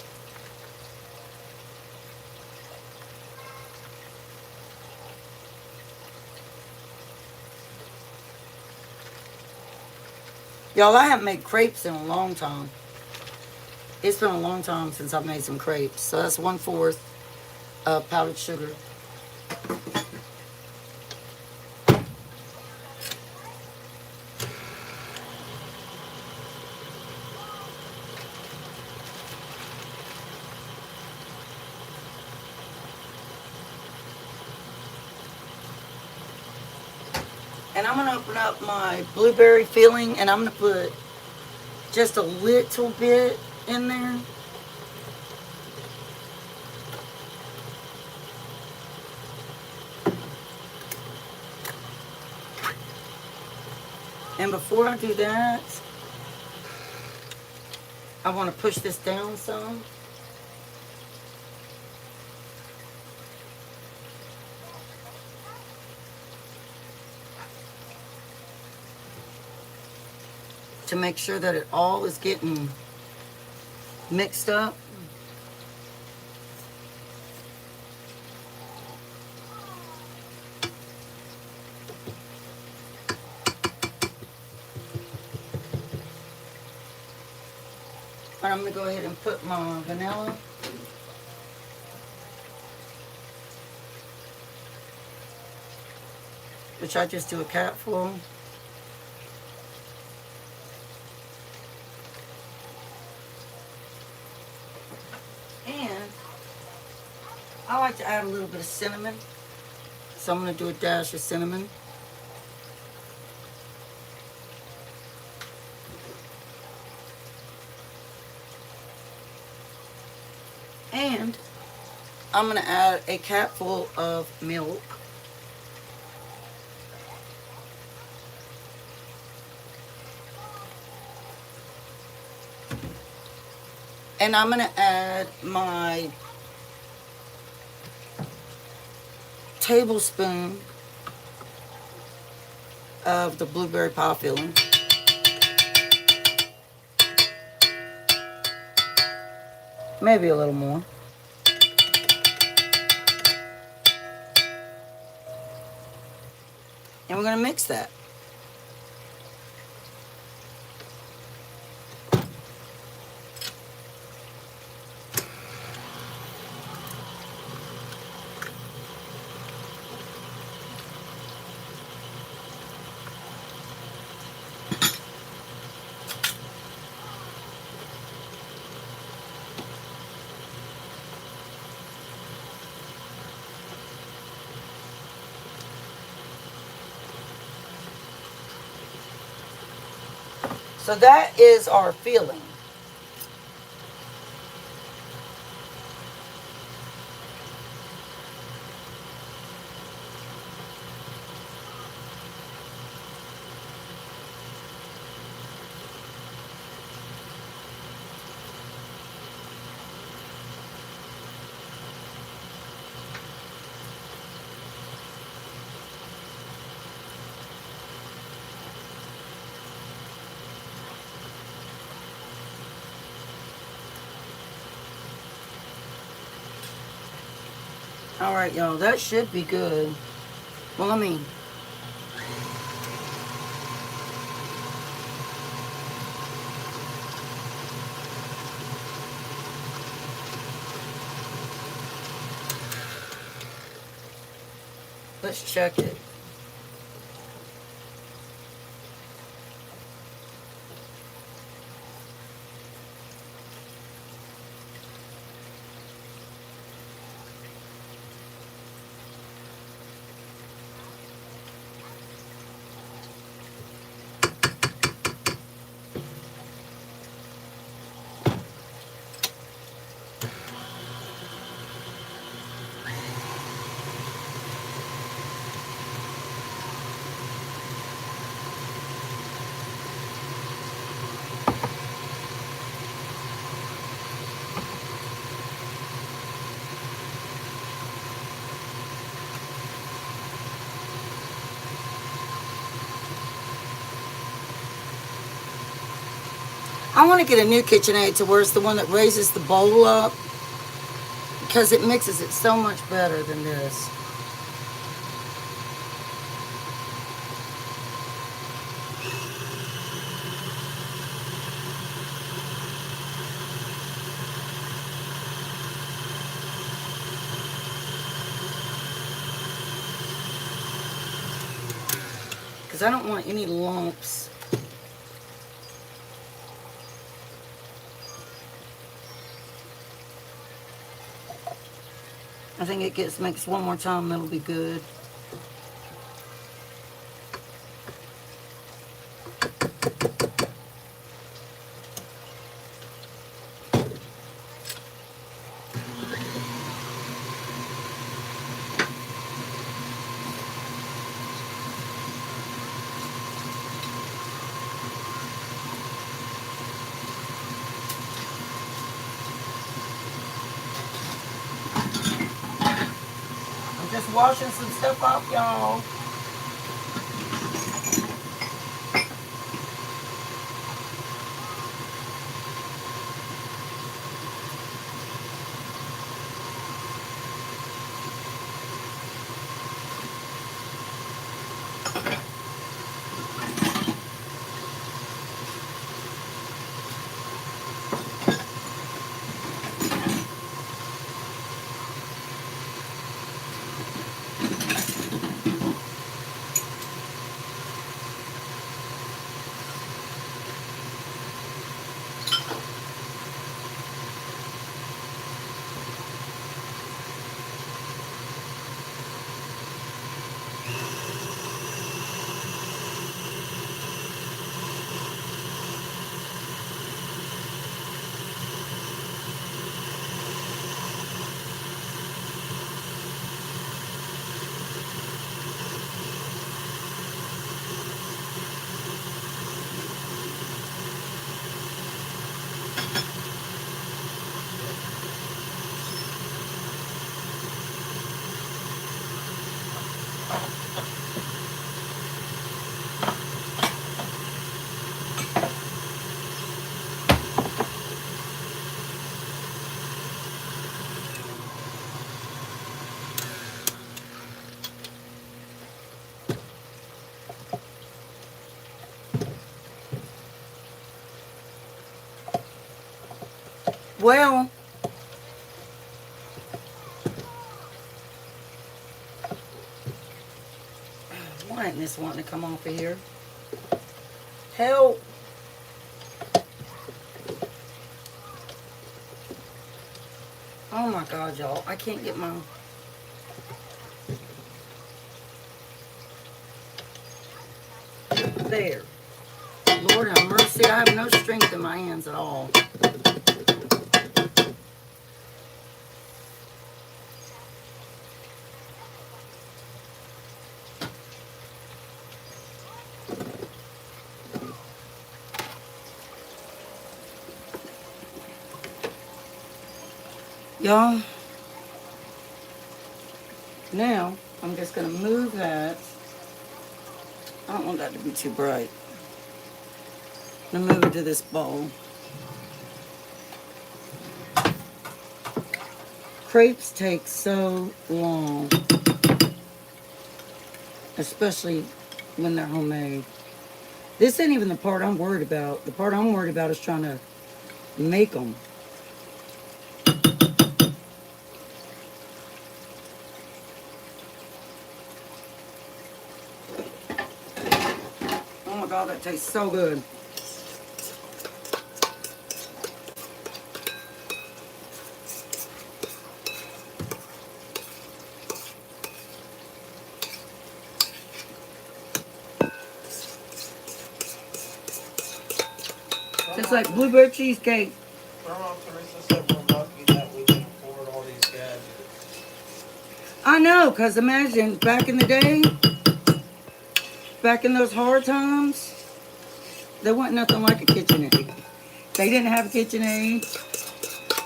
[SPEAKER 1] Y'all, I haven't made crepes in a long time. It's been a long time since I've made some crepes. So that's 1/4 of powdered sugar. And I'm going to open up my blueberry filling and I'm going to put just a little bit in there. And before I do that, I want to push this down some. To make sure that it all is getting mixed up. And I'm going to go ahead and put my vanilla. Which I just do a capful. And I like to add a little bit of cinnamon. So I'm going to do a dash of cinnamon. And I'm going to add a capful of milk. And I'm going to add my tablespoon of the blueberry pie filling. Maybe a little more. And we're going to mix that. So that is our filling. All right, y'all, that should be good. Well, let's check it. want to get a new KitchenAid to where it's the one that raises the bowl up because it mixes it so much better than this. Because I don't want any lumps. I think it gets mixed one more time, that'll be good. Just washing some stuff off, y'all. Well, why ain't this wanting to come off of here? Help. Oh my God, y'all. I can't get my... There. Lord have mercy. I have no strength in my hands at all. Y'all, now I'm just going to move that. I don't want that to be too bright. I'm going to move it to this bowl. Crepes take so long, especially when they're homemade. This ain't even the part I'm worried about. The part I'm worried about is trying to make them. Oh my God, that tastes so good. Just like blueberry cheesecake.
[SPEAKER 2] Grandma Teresa said we're lucky that we can afford all these gadgets.
[SPEAKER 1] I know, because imagine back in the day, back in those hard times, there wasn't nothing like a KitchenAid. They didn't have a KitchenAid,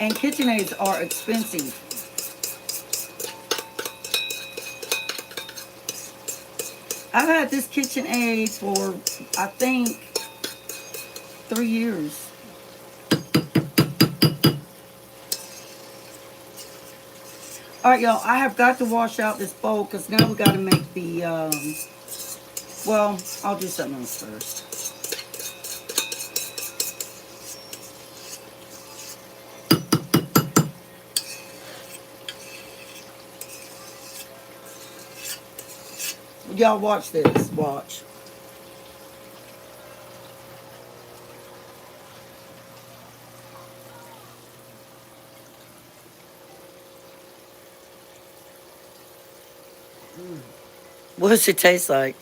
[SPEAKER 1] and KitchenAids are expensive. I've had this KitchenAid for, I think, 3 years. All right, y'all. I have got to wash out this bowl because now we got to make the. Well, I'll do something else first. Y'all watch this. Watch. What does it taste like?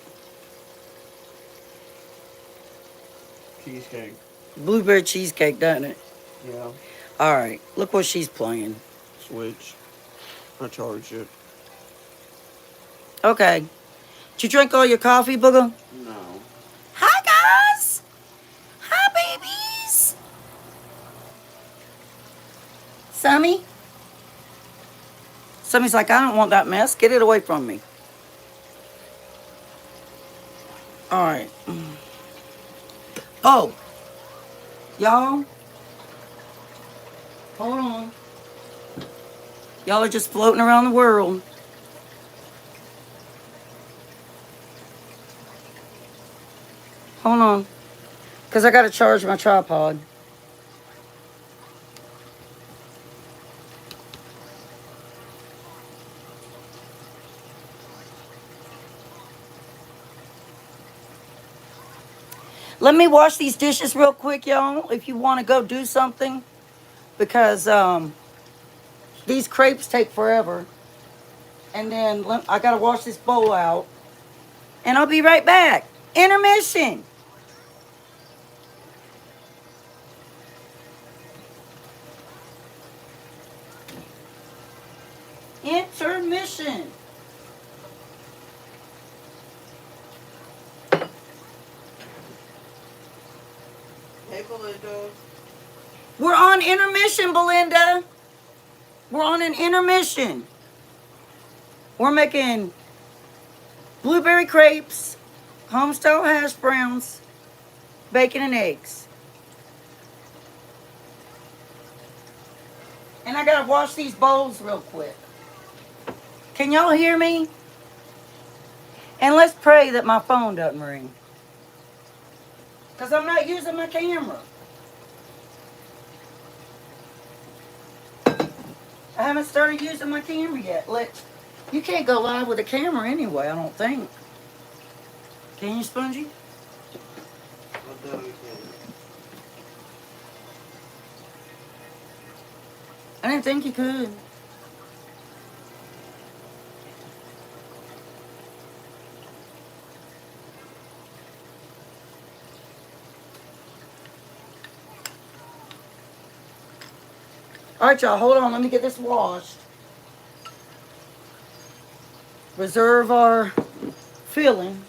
[SPEAKER 2] Cheesecake.
[SPEAKER 1] Blueberry cheesecake, doesn't it?
[SPEAKER 2] Yeah.
[SPEAKER 1] All right. Look what she's playing.
[SPEAKER 2] Switch. I charge it.
[SPEAKER 1] Okay. Did you drink all your coffee, Booger?
[SPEAKER 2] No.
[SPEAKER 1] Hi, guys. Hi, babies. Sammy? Sammy's like, I don't want that mess. Get it away from me. All right. Oh, y'all. Hold on. Y'all are just floating around the world. Hold on. Because I got to charge my tripod. Let me wash these dishes real quick, y'all, if you want to go do something. Because these crepes take forever. And then I got to wash this bowl out. And I'll be right back. Intermission. Intermission.
[SPEAKER 2] Hey, Belinda.
[SPEAKER 1] We're on intermission, Belinda. We're on an intermission. We're making blueberry crepes, homestyle hash browns, bacon and eggs. And I gotta wash these bowls real quick. Can y'all hear me? And let's pray that my phone doesn't ring. Because I'm not using my camera. I haven't started using my camera yet. You can't go live with a camera anyway, I don't think. Can you, Spongy?
[SPEAKER 2] I know you can.
[SPEAKER 1] I didn't think you could. All right, y'all, hold on. Let me get this washed. Reserve our filling.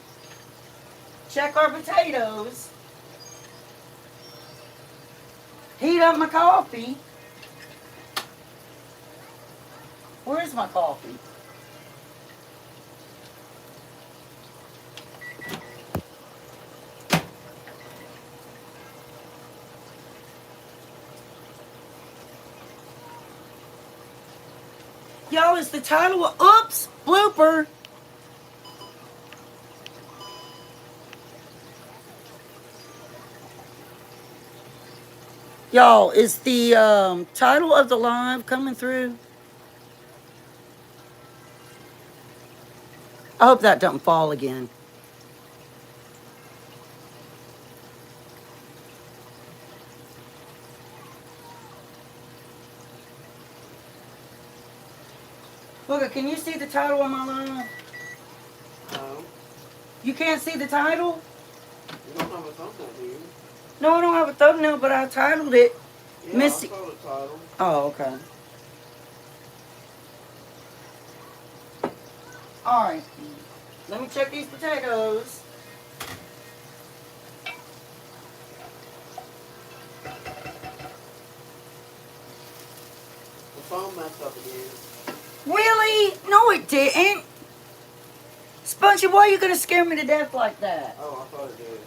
[SPEAKER 1] Check our potatoes. Heat up my coffee. Where's my coffee? Y'all, it's the title of, oops, blooper. Y'all, is the title of the live coming through? I hope that doesn't fall again. Look, can you see the title of my live?
[SPEAKER 2] No.
[SPEAKER 1] You can't see the title?
[SPEAKER 2] You don't have a thumbnail, do you?
[SPEAKER 1] No, I don't have a thumbnail, but I titled it.
[SPEAKER 2] Yeah,
[SPEAKER 1] Misty.
[SPEAKER 2] I saw the title.
[SPEAKER 1] Oh, okay. All right. Let me check these potatoes.
[SPEAKER 2] The phone messed up again.
[SPEAKER 1] Really? No, it didn't. Spongy, why are you going to scare me to death like that?
[SPEAKER 2] Oh, I thought it did.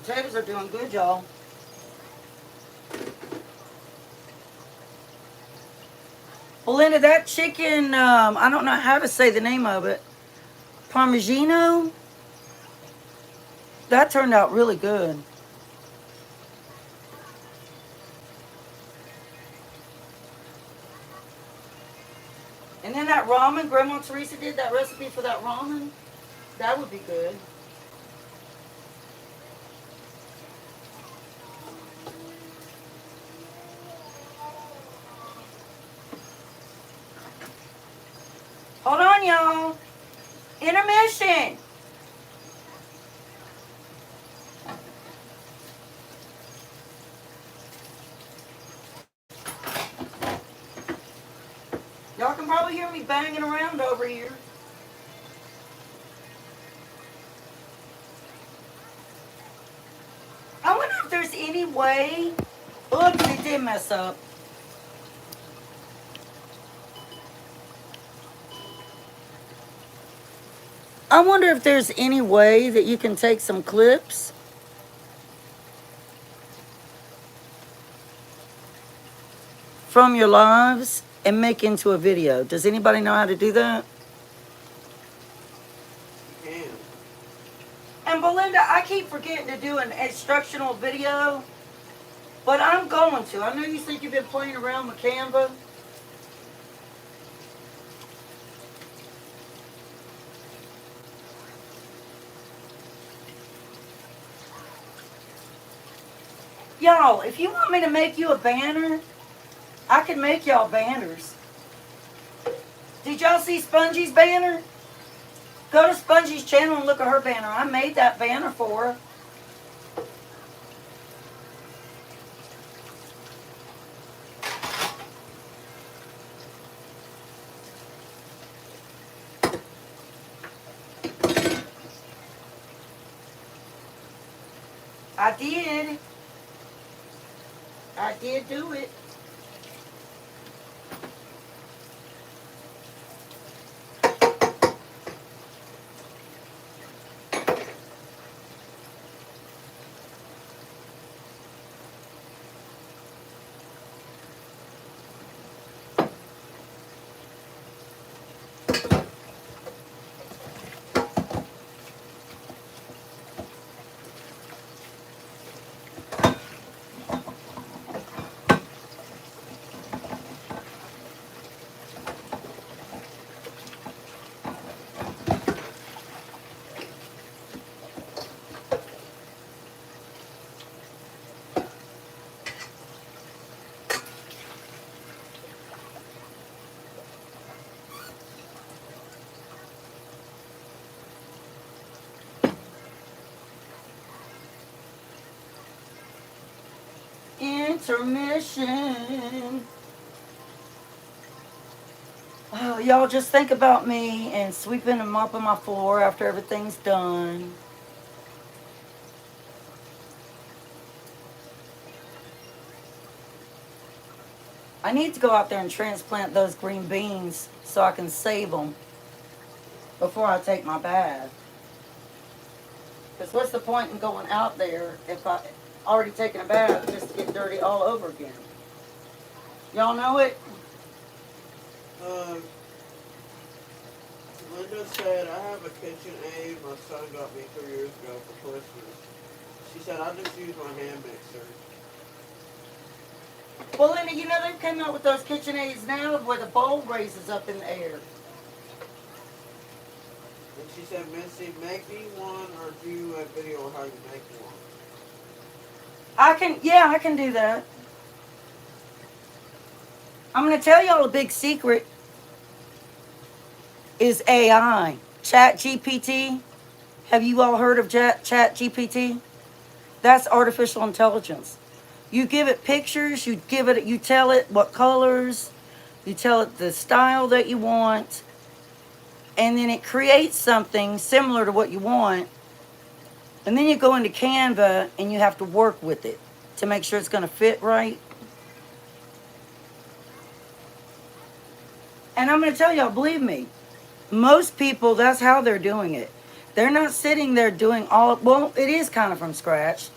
[SPEAKER 1] Potatoes are doing good, y'all. Belinda, that chicken, I don't know how to say the name of it. Parmigiano? That turned out really good. And then that ramen, Grandma Teresa did that recipe for that ramen. That would be good. Hold on, y'all. Intermission. Y'all can probably hear me banging around over here. I wonder if there's any way. Oops, it did mess up. I wonder if there's any way that you can take some clips from your lives and make into a video. Does anybody know how to do that?
[SPEAKER 2] You can.
[SPEAKER 1] And Belinda, I keep forgetting to do an instructional video, but I'm going to. I know you said you've been playing around with Canva. Y'all, if you want me to make you a banner, I can make y'all banners. Did y'all see Spongie's banner? Go to Spongie's channel and look at her banner. I made that banner for her. I did. I did do it. Intermission. Oh, y'all just think about me and sweeping and mopping my floor after everything's done. I need to go out there and transplant those green beans so I can save them before I take my bath. Because what's the point in going out there if I already taken a bath just to get dirty all over again? Y'all know it?
[SPEAKER 2] Linda said, I have a KitchenAid my son got me 3 years ago for Christmas. She said, I just use my hand mixer.
[SPEAKER 1] Well, Linda, you know they've come out with those KitchenAids now where the bowl raises up in the air.
[SPEAKER 2] And she said, Misty, make me one or do a video on how you make one.
[SPEAKER 1] I can do that. I'm going to tell y'all a big secret is AI. Chat GPT. Have you all heard of Chat GPT? That's artificial intelligence. You give it pictures, you tell it what colors, you tell it the style that you want, and then it creates something similar to what you want. And then you go into Canva and you have to work with it to make sure it's going to fit right. And I'm going to tell y'all, believe me, most people, that's how they're doing it. They're not sitting there doing all, well, it is kind of from scratch.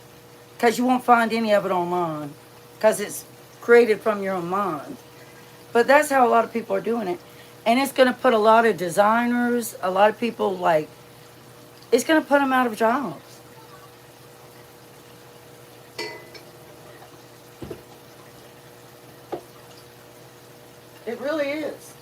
[SPEAKER 1] because you won't find any of it online because it's created from your own mind. But that's how a lot of people are doing it. And it's going to put a lot of designers, a lot of people like, it's going to put them out of jobs. It really is.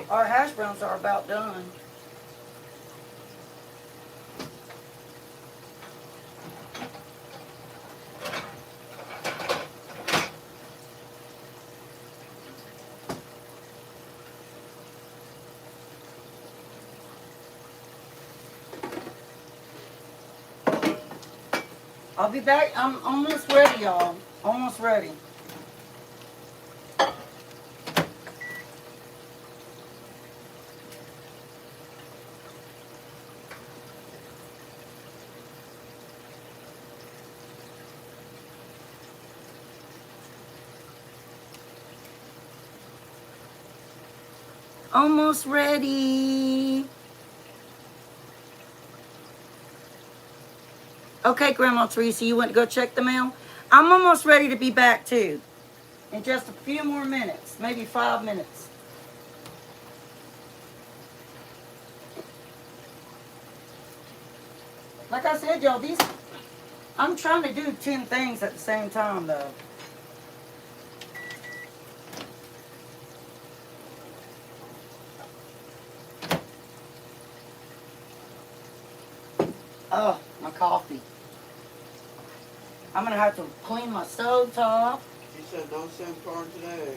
[SPEAKER 1] Our hash browns are about done. I'll be back. I'm almost ready, y'all. Almost ready. Almost ready. Okay, Grandma Teresa, you went to go check the mail? I'm almost ready to be back too. In just a few more minutes, maybe 5 minutes. Like I said, y'all, I'm trying to do 10 things at the same time though. Oh, my coffee. I'm gonna have to clean my stove top.
[SPEAKER 2] She said no SIM card today.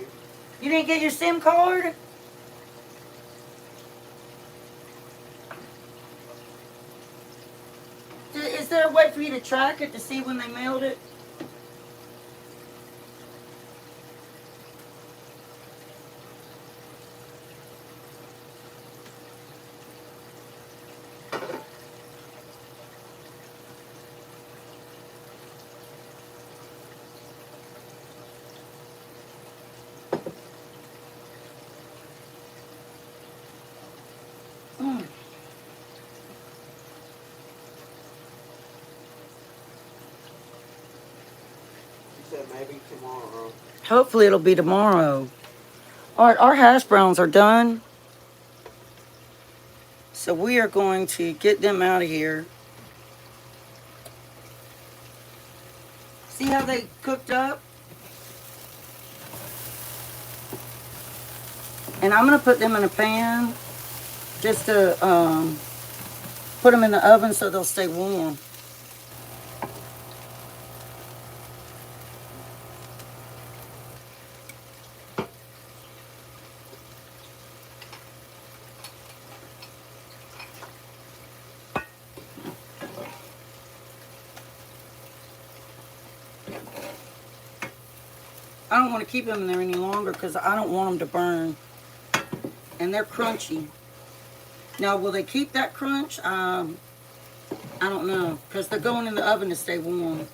[SPEAKER 1] You didn't get your SIM card? Is there a way for you to track it to see when they mailed it?
[SPEAKER 2] She said maybe tomorrow.
[SPEAKER 1] Hopefully it'll be tomorrow. All right, our hash browns are done. So we are going to get them out of here. See how they cooked up? And I'm going to put them in a pan just to put them in the oven so they'll stay warm. I don't want to keep them in there any longer because I don't want them to burn. And they're crunchy. Now, will they keep that crunch? I don't know because they're going in the oven to stay warm.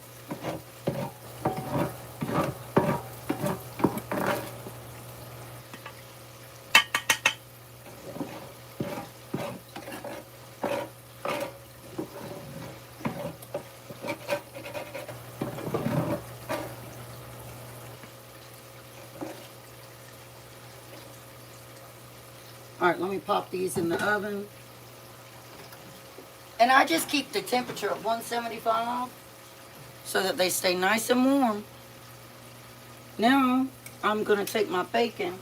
[SPEAKER 1] All right, let me pop these in the oven. And I just keep the temperature at 175 so that they stay nice and warm. Now, I'm going to take my bacon.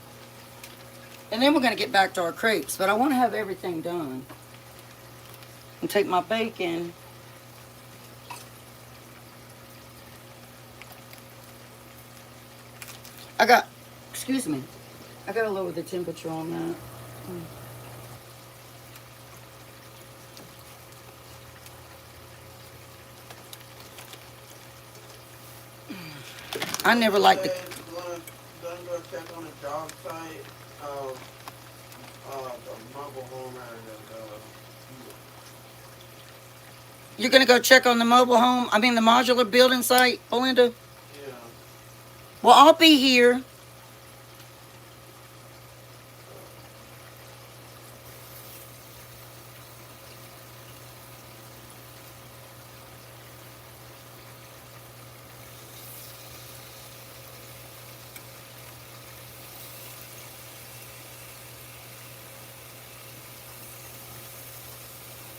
[SPEAKER 1] And then we're going to get back to our crepes. But I want to have everything done. And take my bacon. I I gotta lower the temperature on that. I
[SPEAKER 2] What did
[SPEAKER 1] never
[SPEAKER 2] you
[SPEAKER 1] liked the.
[SPEAKER 2] say? You wanna go check on a job site? The mobile home area.
[SPEAKER 1] You're gonna go check on the mobile home. I mean the modular building site, Belinda.
[SPEAKER 2] Yeah.
[SPEAKER 1] Well, I'll be here.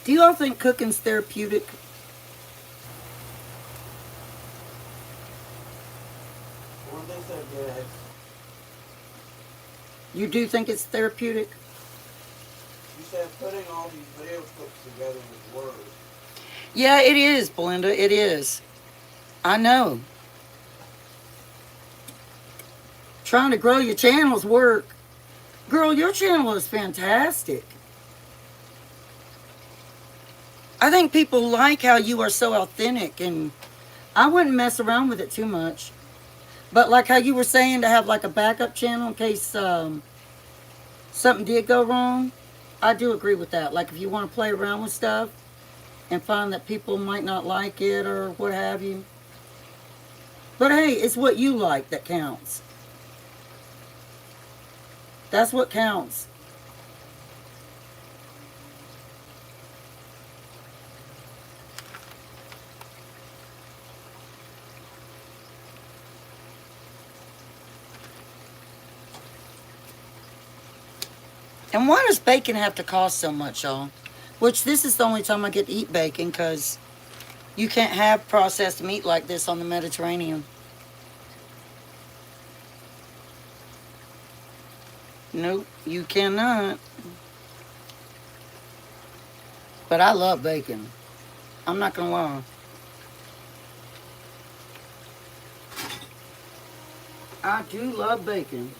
[SPEAKER 1] Do you all think cooking's therapeutic?
[SPEAKER 2] Well, they said yes.
[SPEAKER 1] You do think it's therapeutic?
[SPEAKER 2] You said putting all these video clips together was work.
[SPEAKER 1] Yeah, it is, Belinda. It is. I know. Trying to grow your channel's work. Girl, your channel is fantastic. I think people like how you are so authentic, and I wouldn't mess around with it too much. But like how you were saying to have like a backup channel in case something did go wrong, I do agree with that. Like if you want to play around with stuff and find that people might not like it or what have you. But hey, it's what you like that counts. That's what counts. And why does bacon have to cost so much, y'all? Which this is the only time I get to eat bacon because you can't have processed meat like this on the Mediterranean. Nope, you cannot. But I love bacon. I'm not gonna lie. I do love bacon.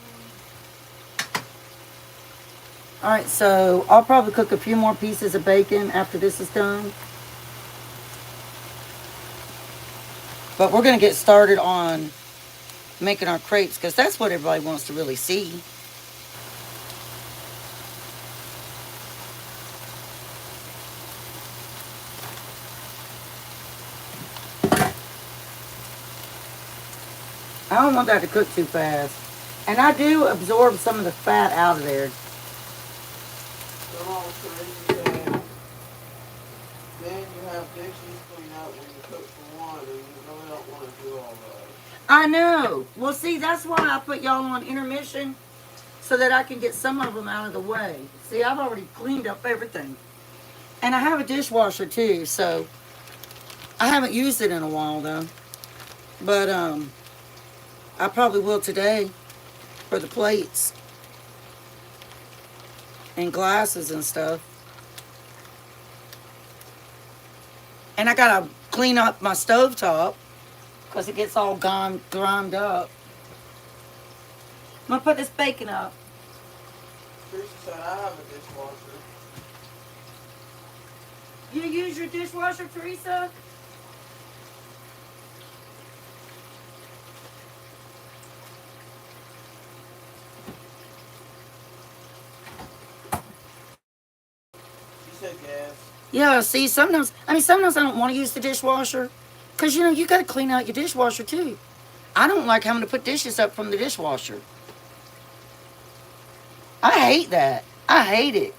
[SPEAKER 1] Alright, so I'll probably cook a few more pieces of bacon after this is done. But we're going to get started on making our crepes because that's what everybody wants to really see. I don't want that to cook too fast. And I do absorb some of the fat out of there.
[SPEAKER 2] Come on, Corinne, then you have dishes clean out when you cook for one, and you really don't want to do all that.
[SPEAKER 1] I know. Well, see, that's why I put y'all on intermission so that I can get some of them out of the way. See, I've already cleaned up everything. And I have a dishwasher too, so I haven't used it in a while though. But I probably will today for the plates and glasses and stuff. And I gotta clean up my stovetop because it gets all grimed up. I'm gonna put this bacon up.
[SPEAKER 2] Teresa said I have a dishwasher.
[SPEAKER 1] You use your dishwasher, Teresa?
[SPEAKER 2] She said yes.
[SPEAKER 1] Yeah, see, sometimes I don't want to use the dishwasher because, you got to clean out your dishwasher too. I don't like having to put dishes up from the dishwasher. I hate that. I hate it.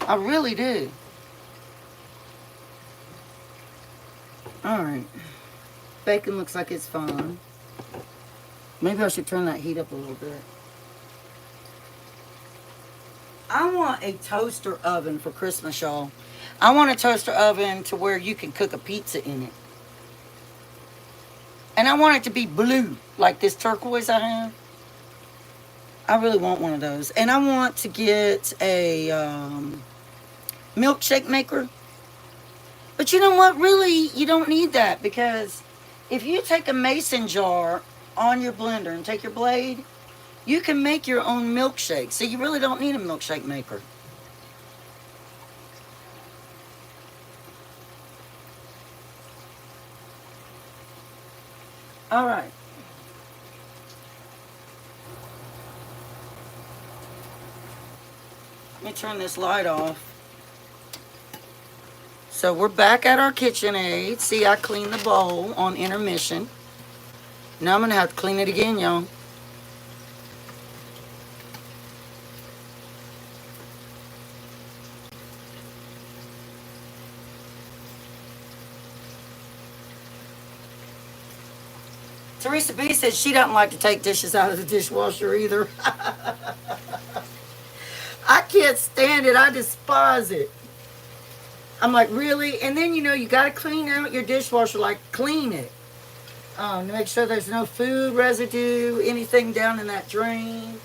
[SPEAKER 1] I really do. Alright. Bacon looks like it's fine. Maybe I should turn that heat up a little bit. I want a toaster oven for Christmas, y'all. I want a toaster oven to where you can cook a pizza in it. And I want it to be blue, like this turquoise I have. I really want one of those. And I want to get a milkshake maker. But you know what? Really, you don't need that because If you take a mason jar on your blender and take your blade, you can make your own milkshake. So you really don't need a milkshake maker. All right. Let me turn this light off. So we're back at our KitchenAid. See, I cleaned the bowl on intermission. Now I'm going to have to clean it again, y'all. Teresa B says she doesn't like to take dishes out of the dishwasher either. I can't stand it. I despise it. I'm like, really? And then, you got to clean out your dishwasher, like clean it. To make sure there's no food residue, anything down in that drain.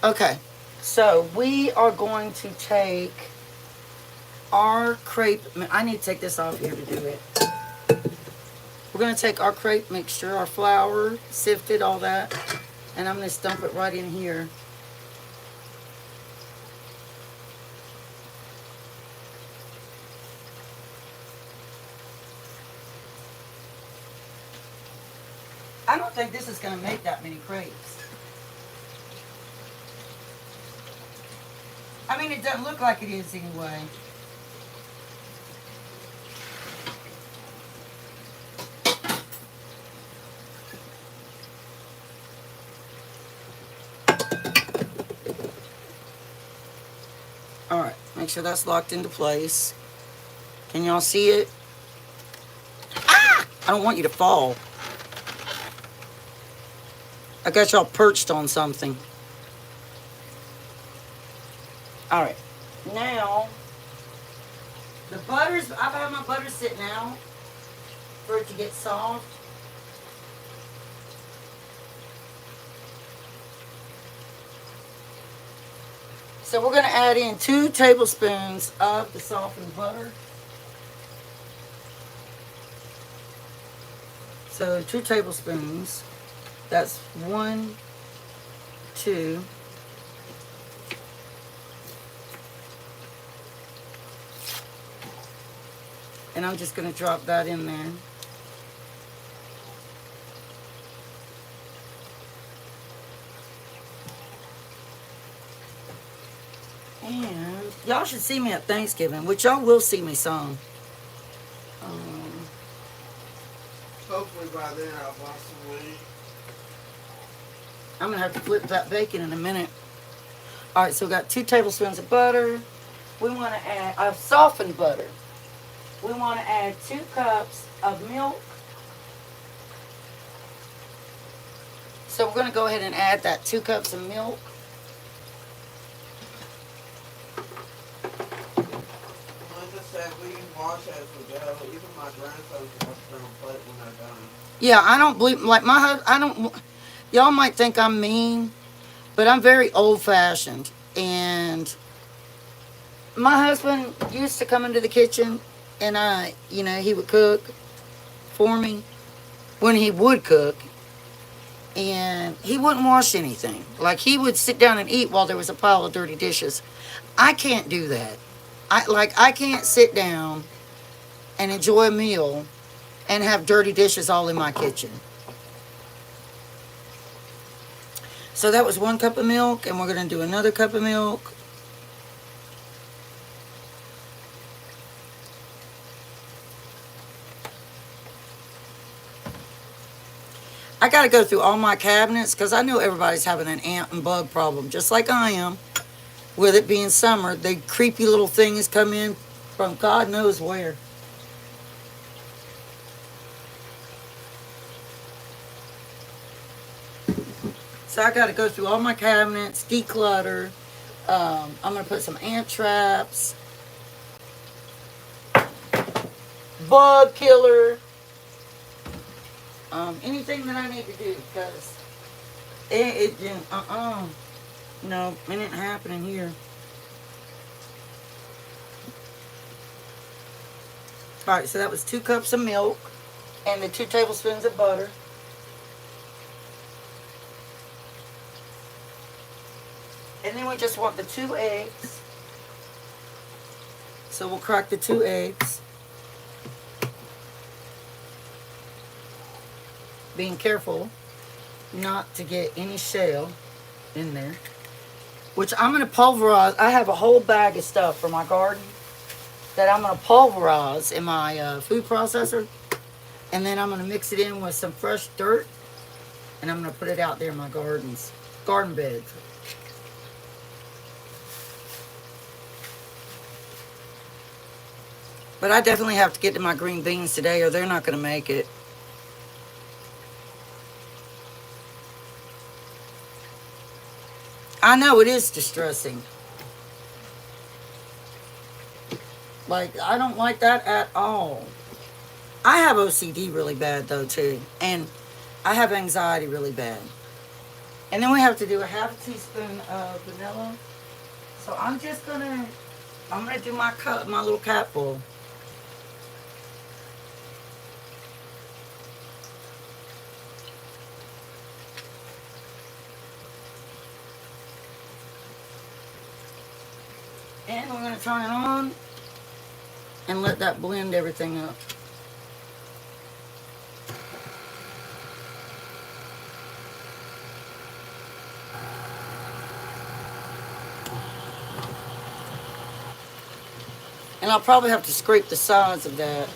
[SPEAKER 1] Okay, so we are going to take our crepe. I need to take this off here to do it. We're going to take our crepe mixture, our flour, sifted, all that, and I'm going to dump it right in here. I don't think this is going to make that many crepes. I mean, it doesn't look like it is anyway. All right, make sure that's locked into place. Can y'all see it? Ah! I don't want you to fall. I got y'all perched on something. All right, now the butters, I've had my butter sitting out for it to get soft. So we're going to add in 2 tablespoons of the softened butter. So 2 tablespoons. That's 1, 2. And I'm just going to drop that in there. And y'all should see me at Thanksgiving, which y'all will see me some.
[SPEAKER 2] Hopefully by then I'll lost some weight.
[SPEAKER 1] I'm going to have to flip that bacon in a minute. All right, so we got 2 tablespoons of butter. We want to add softened butter. We want to add 2 cups of milk. So we're going to go ahead and add that 2 cups of milk.
[SPEAKER 2] Melinda said we can wash as we go. Even my grandsons wash their own plate when they're done.
[SPEAKER 1] Yeah, I don't believe, like my husband, I don't, y'all might think I'm mean, but I'm very old-fashioned. And my husband used to come into the kitchen and he would cook for me when he would cook. And he wouldn't wash anything. Like, he would sit down and eat while there was a pile of dirty dishes. I can't do that. I can't sit down and enjoy a meal and have dirty dishes all in my kitchen. So that was 1 cup of milk, and we're going to do another cup of milk. I got to go through all my cabinets because I know everybody's having an ant and bug problem, just like I am. With it being summer, the creepy little things come in from God knows where. So I got to go through all my cabinets, declutter. I'm going to put some ant traps, bug killer, anything that I need to do, because it didn't, no, it ain't happening here. All right, so that was 2 cups of milk and the 2 tablespoons of butter. And then we just want the 2 eggs. So we'll crack the 2 eggs. Being careful not to get any shell in there. Which I'm going to pulverize. I have a whole bag of stuff for my garden that I'm going to pulverize in my food processor. And then I'm going to mix it in with some fresh dirt. And I'm going to put it out there in my garden bed. But I definitely have to get to my green beans today or they're not going to make it. I know it is distressing. Like, I don't like that at all. I have OCD really bad, though, too. And I have anxiety really bad. And then we have to do a half a teaspoon of vanilla. So I'm gonna do my cup, my little capful. And we're gonna turn it on and let that blend everything up. And I'll probably have to scrape the sides of that.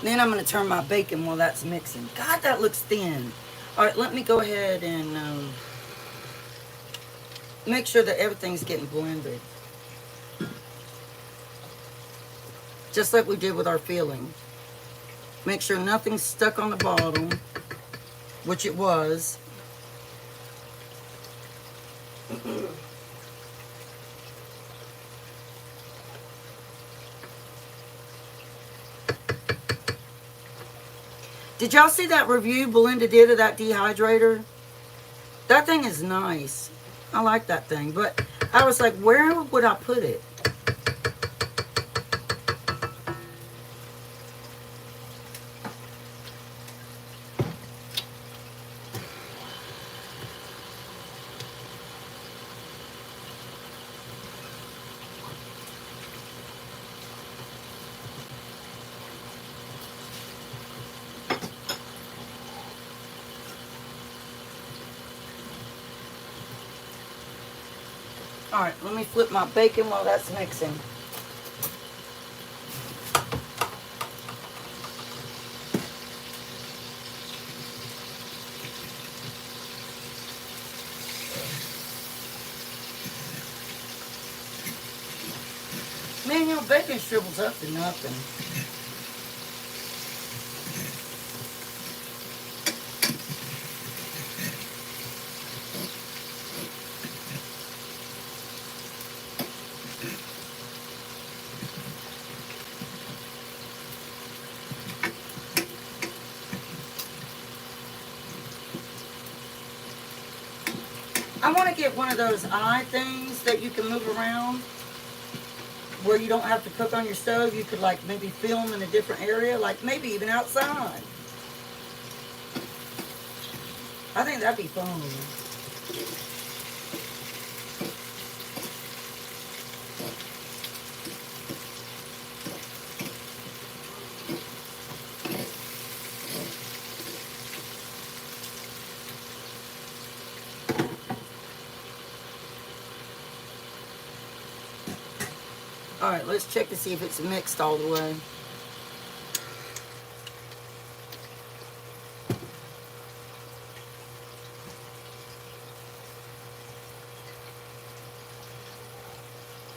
[SPEAKER 1] Then I'm going to turn my bacon while that's mixing. God, that looks thin. All right, let me go ahead and make sure that everything's getting blended. Just like we did with our filling. Make sure nothing's stuck on the bottom, which it was. Did y'all see that review Belinda did of that dehydrator? That thing is nice. I like that thing. But I was like, where would I put it? Alright, let me flip my bacon while that's mixing. Man, your bacon shrivels up to nothing. I want to get one of those eye things that you can move around where you don't have to cook on your stove. You could like maybe film in a different area, like maybe even outside. I think that'd be fun. Alright, let's check to see if it's mixed all the way.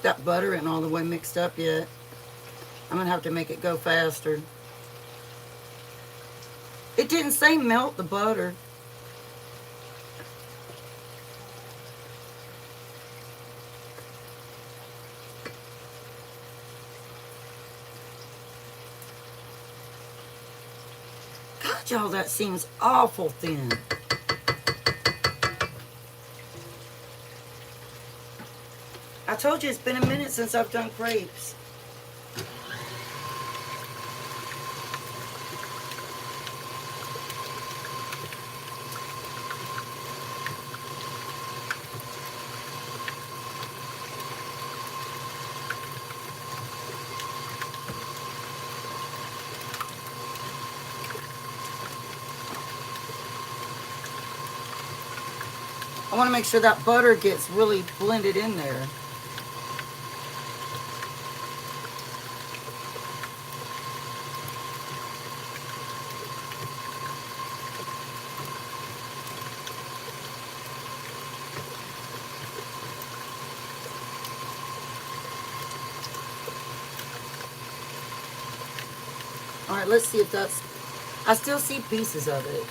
[SPEAKER 1] That butter isn't all the way mixed up yet. I'm going to have to make it go faster. It didn't say melt the butter. God, y'all, that seems awful thin. I told you it's been a minute since I've done crepes. I want to make sure that butter gets really blended in there. All right, let's see if that's... I still see pieces of it.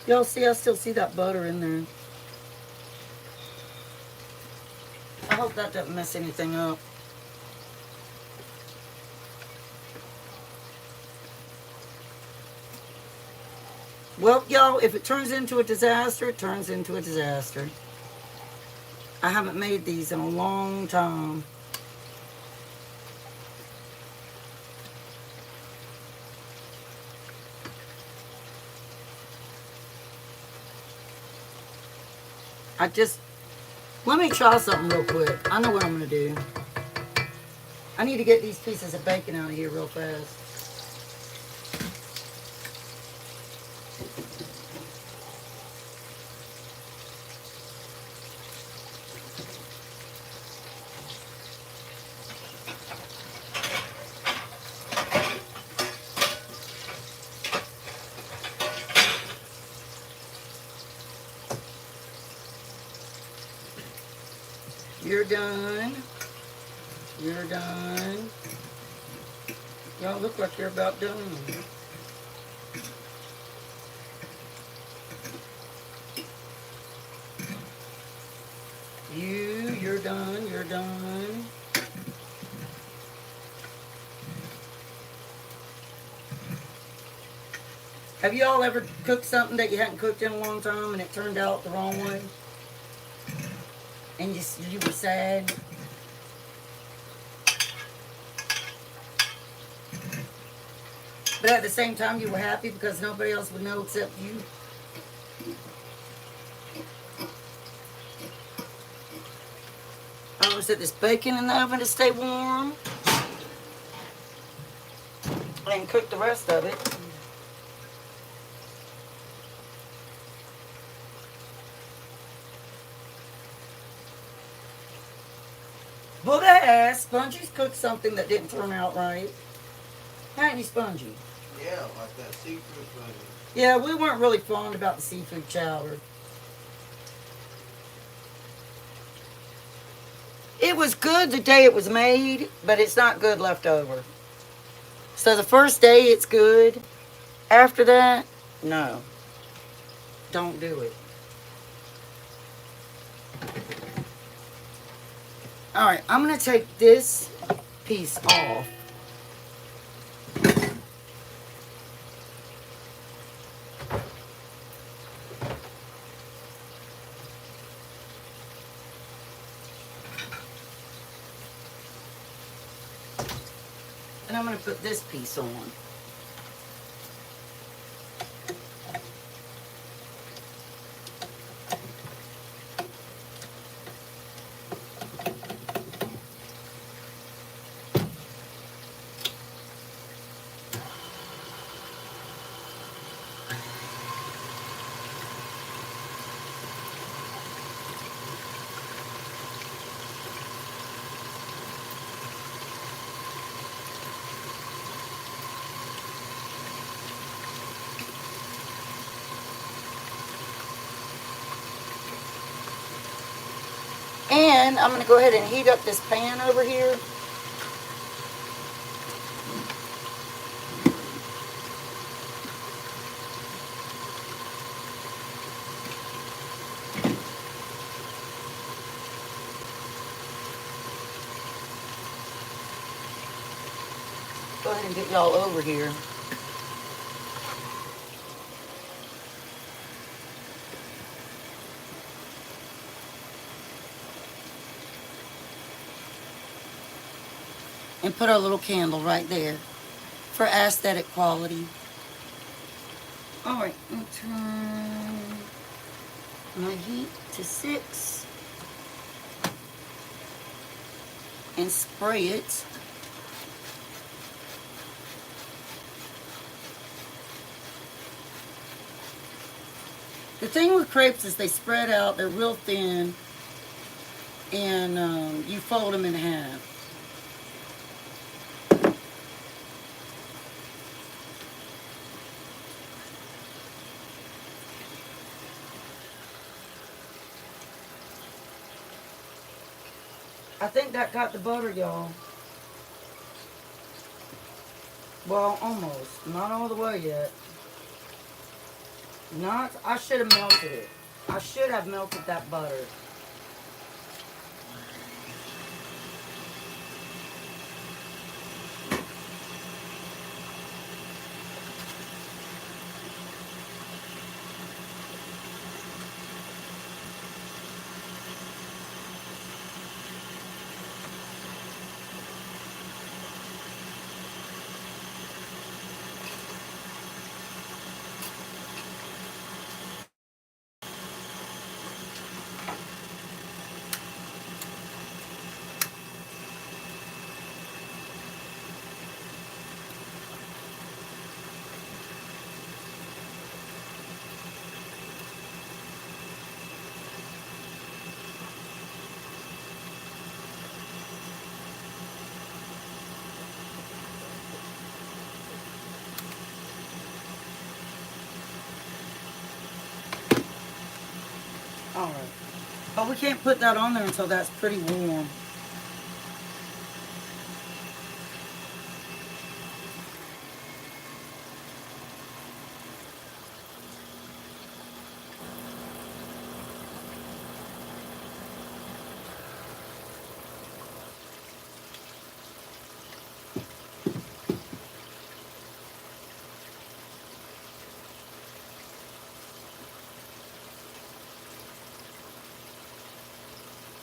[SPEAKER 1] Y'all see, I still see that butter in there. I hope that doesn't mess anything up. Well, y'all, if it turns into a disaster, it turns into a disaster. I haven't made these in a long time. Let me try something real quick. I know what I'm going to do. I need to get these pieces of bacon out of here real fast. You're done. You're done. Y'all look like you're about done. You're done. You're done. Have you all ever cooked something that you hadn't cooked in a long time and it turned out the wrong way? And you were sad? But at the same time, you were happy because nobody else would know except you. I'm gonna set this bacon in the oven to stay warm. And cook the rest of it. Booger ass, Spongy's cooked something that didn't turn out right. Hadn't you, Spongy?
[SPEAKER 2] Yeah, like that seafood thing.
[SPEAKER 1] Yeah, we weren't really fond about the seafood chowder. It was good the day it was made, but it's not good left over. So the first day it's good. After that, no. Don't do it. Alright, I'm going to take this piece off. And I'm going to put this piece on. then I'm going to go ahead and heat up this pan over here. Go ahead and get y'all over here. And put our little candle right there for aesthetic quality. Alright, I'll turn my heat to 6 and spray it. The thing with crepes is they spread out, they're real thin, and you fold them in half. I think that got the butter, y'all. Well, almost. Not all the way yet. I should have melted it. I should have melted that butter. Alright. But we can't put that on there until that's pretty warm.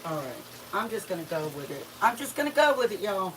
[SPEAKER 1] Alright. I'm just going to go with it. I'm just going to go with it, y'all.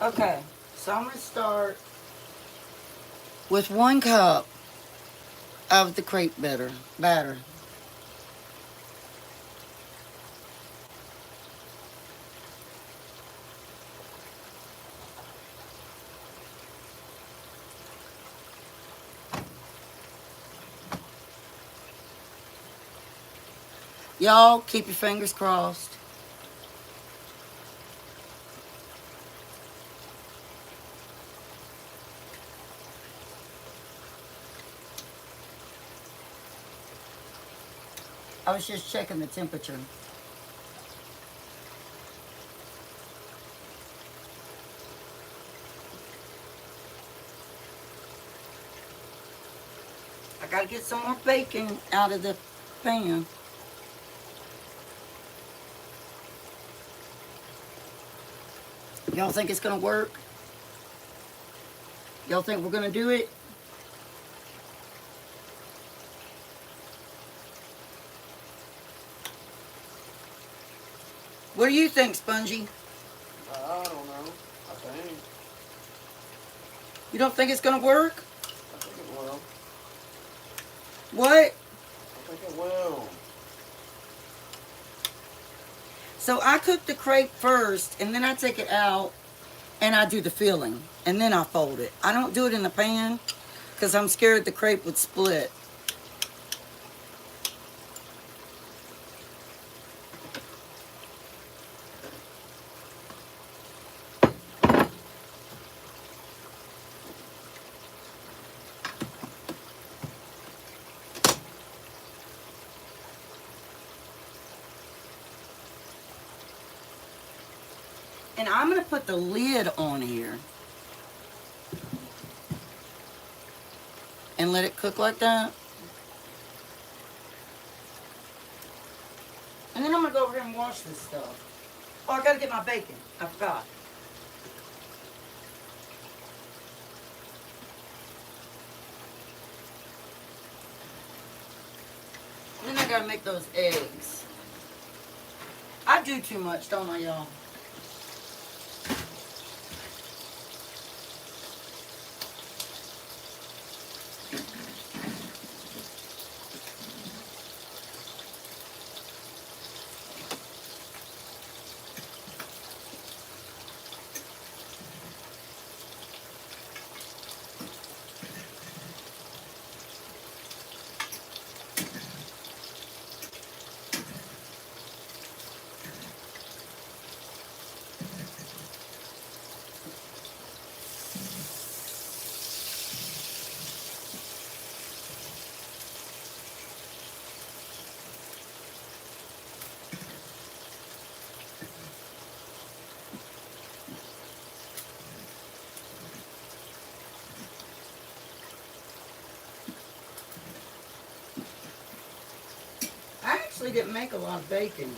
[SPEAKER 1] Okay, so I'm going to start with 1 cup of the crepe batter. Y'all, keep your fingers crossed. I was just checking the temperature. I gotta get some more bacon out of the pan. Y'all think it's gonna work? Y'all think we're gonna do it? What do you think, Spongy?
[SPEAKER 2] I don't know. I think.
[SPEAKER 1] You don't think it's gonna work?
[SPEAKER 2] I think it will.
[SPEAKER 1] What?
[SPEAKER 2] I think it will.
[SPEAKER 1] So I cook the crepe first, and then I take it out, and I do the filling, and then I fold it. I don't do it in the pan, because I'm scared the crepe would split. And I'm going to put the lid on here. And let it cook like that. And then I'm going to go over here and wash this stuff. Oh, I got to get my bacon. I forgot. And then I got to make those eggs. I do too much, don't I, y'all? I actually didn't make a lot of bacon.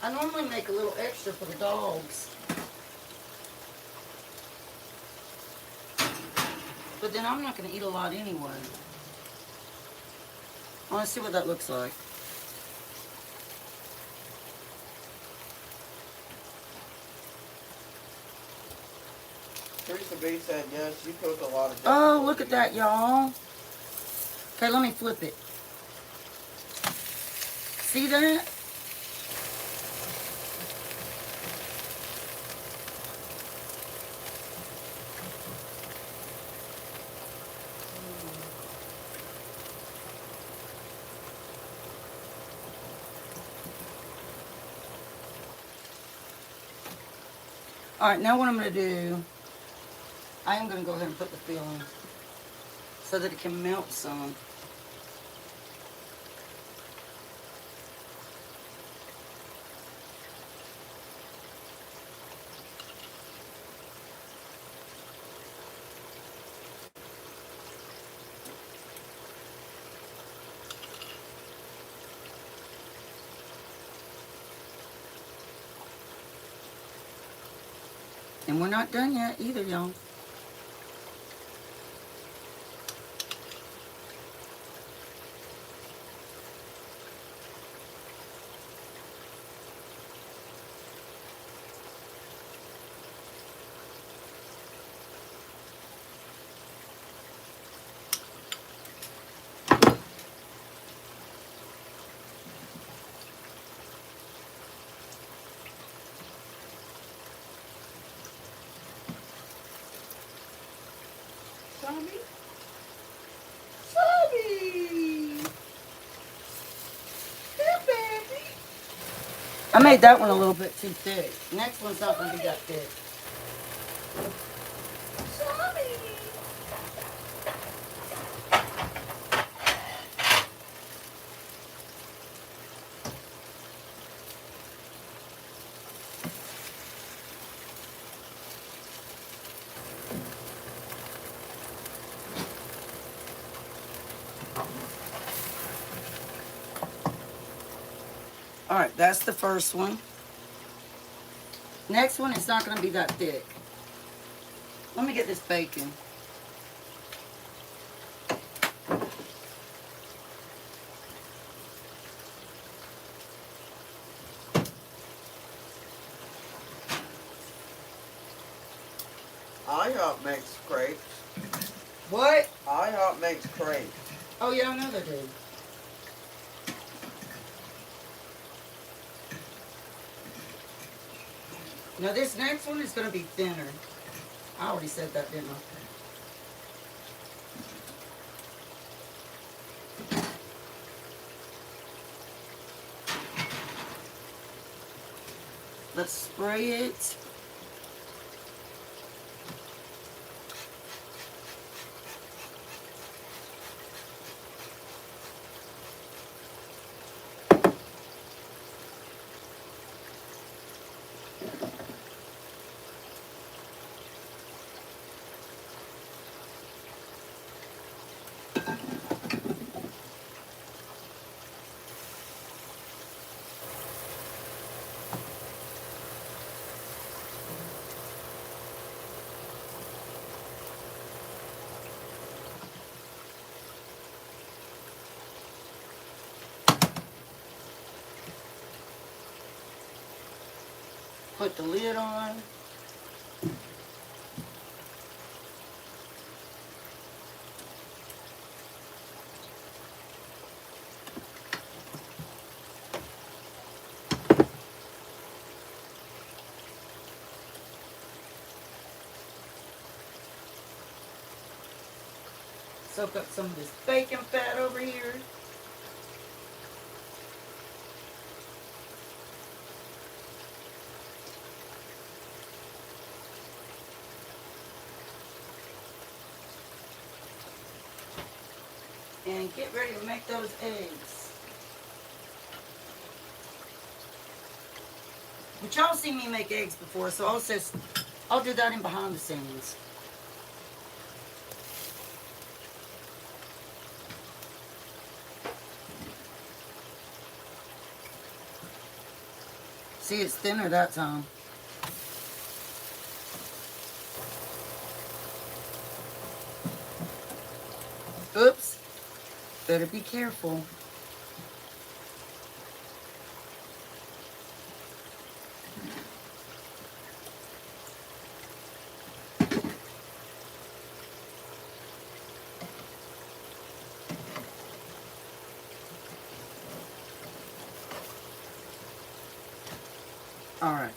[SPEAKER 1] I normally make a little extra for the dogs. But then I'm not going to eat a lot anyway. I want to see what that looks like.
[SPEAKER 2] Teresa B said, yes, you cook a lot of
[SPEAKER 1] Oh, look at that, y'all. Okay, let me flip it. See that? All right, now what I'm going to do, I am going to go ahead and put the filling so that it can melt some. And we're not done yet either, y'all.
[SPEAKER 2] Sammy? Sammy! Hey, baby!
[SPEAKER 1] I made that one a little bit too thick. Next one's not going to be that thick.
[SPEAKER 2] Sammy!
[SPEAKER 1] All right, that's the first one. Next one, it's not going to be that thick. Let me get this bacon.
[SPEAKER 2] IHOP makes crepes.
[SPEAKER 1] What?
[SPEAKER 2] IHOP makes crepes.
[SPEAKER 1] Oh, yeah, I know they do. Now, this next one is going to be thinner. I already said that, didn't I? Let's spray it. Put the lid on. Soak up some of this bacon fat over here. And get ready to make those eggs. But y'all seen me make eggs before, so I'll do that in behind the scenes. See, it's thinner that time. Oops. Better be careful. All right.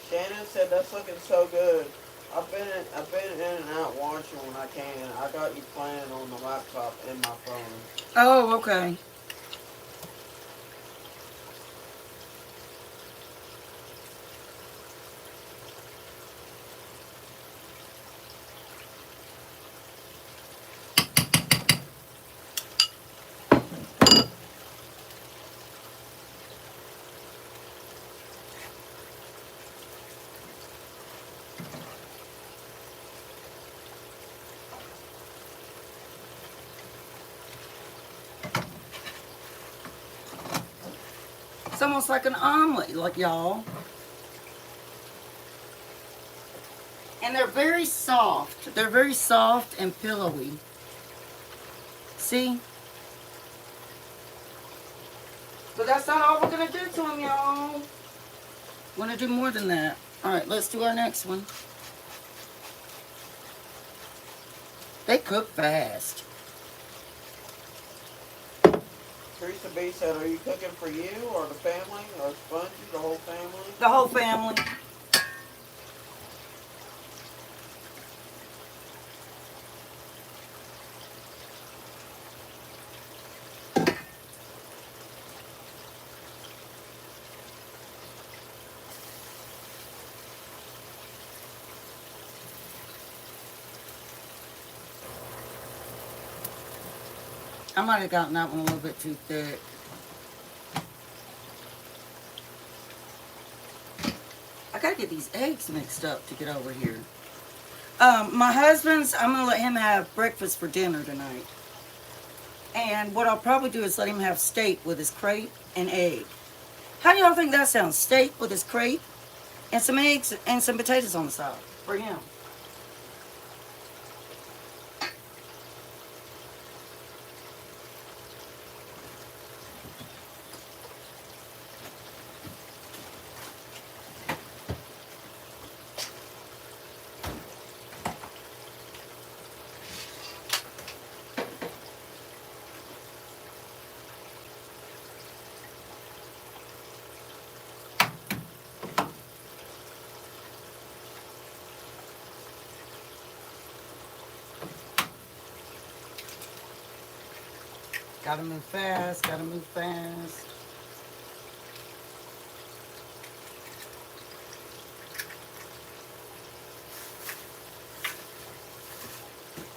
[SPEAKER 2] Shannon said that's looking so good. I've been in and out watching when I can. I got you playing on the laptop and my phone.
[SPEAKER 1] Oh, okay. It's almost like an omelet, like y'all. And they're very soft. They're very soft and pillowy. See? But that's not all we're going to do to them, y'all. We're going to do more than that. All right, let's do our next one. They cook fast.
[SPEAKER 2] Teresa B said, are you cooking for you or the family or Spongy, the whole family?
[SPEAKER 1] The whole family. I might have gotten that one a little bit too thick. get these eggs mixed up to get over here. My husband's, I'm going to let him have breakfast for dinner tonight. And what I'll probably do is let him have steak with his crepe and egg. How do y'all think that sounds? Steak with his crepe and some eggs and some potatoes on the side for him. Gotta move fast, gotta move fast.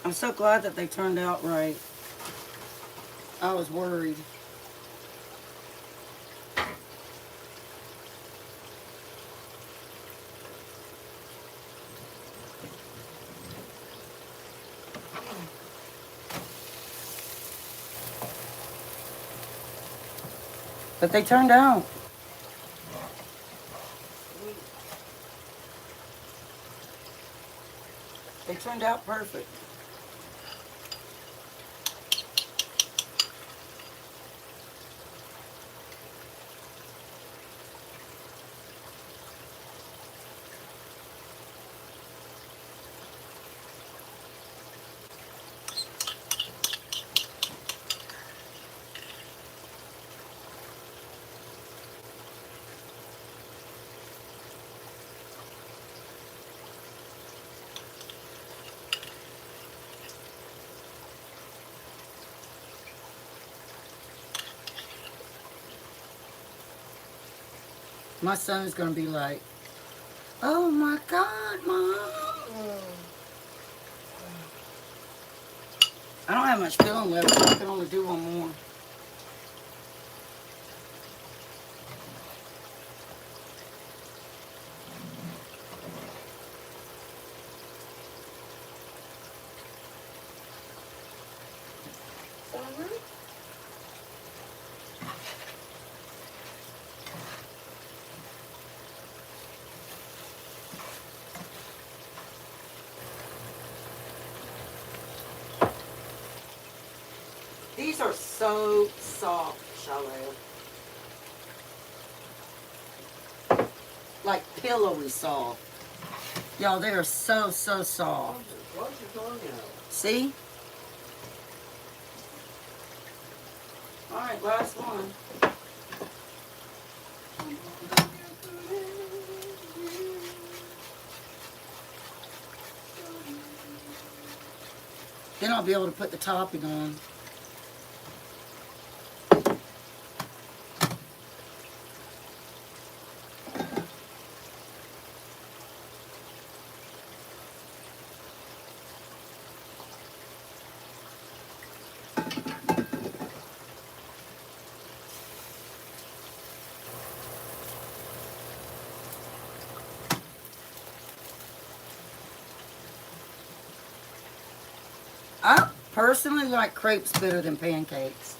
[SPEAKER 1] I'm so glad that they turned out right. I was worried. But they turned out. They turned out perfect. My son's gonna be like, oh my God, Mom. I don't have much filling left, so I can only do one more. These are so soft, Charlotte. Like pillowy soft. Y'all, they are so soft.
[SPEAKER 2] Why's your tongue out?
[SPEAKER 1] See? Alright, last one. Then I'll be able to put the topping on. I personally like crepes better than pancakes.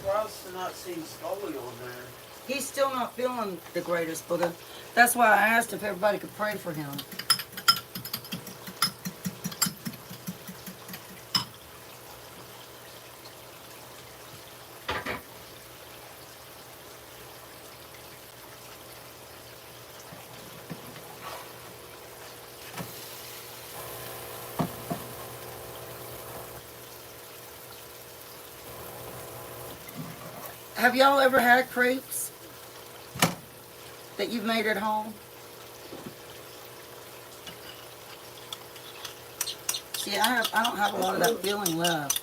[SPEAKER 2] Surprised to not see Scully on there.
[SPEAKER 1] He's still not feeling the greatest, but that's why I asked if everybody could pray for him. Have y'all ever had crepes that you've made at home? See, I don't have a lot of that filling left.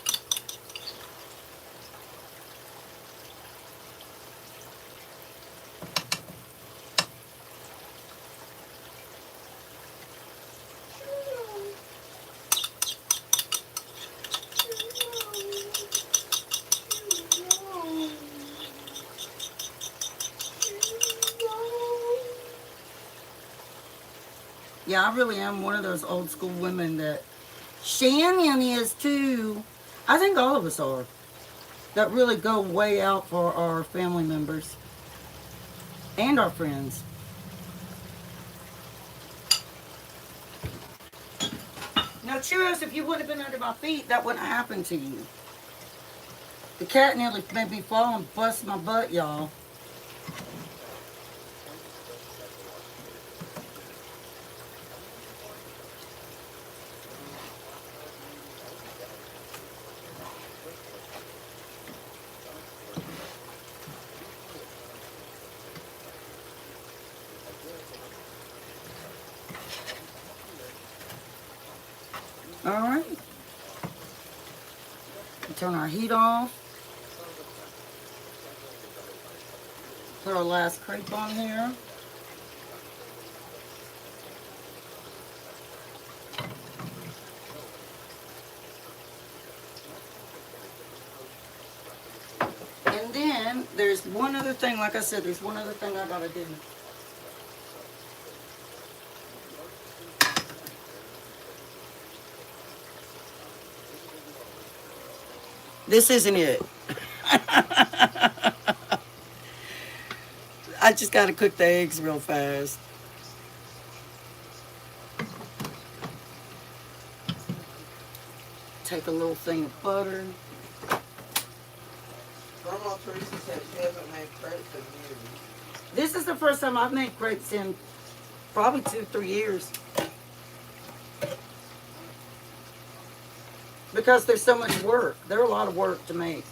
[SPEAKER 1] Yeah, I really am one of those old school women that Shannon is too. I think all of us are. That really go way out for our family members and our friends. Now, Churros, if you wouldn't have been under my feet, that wouldn't have happened to you. The cat nearly made me fall and bust my butt, y'all. All right. Turn our heat off. Put our last crepe on here. And then there's one other thing, like I said, there's one other thing I gotta do. This isn't it. I just gotta cook the eggs real fast. Take a little thing of butter.
[SPEAKER 2] Grandma Teresa said she hasn't made crepes in years.
[SPEAKER 1] This is the first time I've made crepes in probably 2-3 years. Because there's so much work. They're a lot of work to make.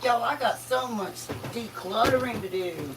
[SPEAKER 1] Yo, I got so much decluttering to do.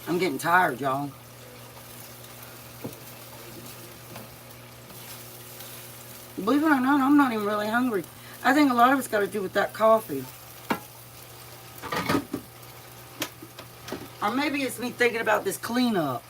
[SPEAKER 1] I'm getting tired, y'all. Believe it or not, I'm not even really hungry. I think a lot of it's got to do with that coffee. Or maybe it's me thinking about this cleanup.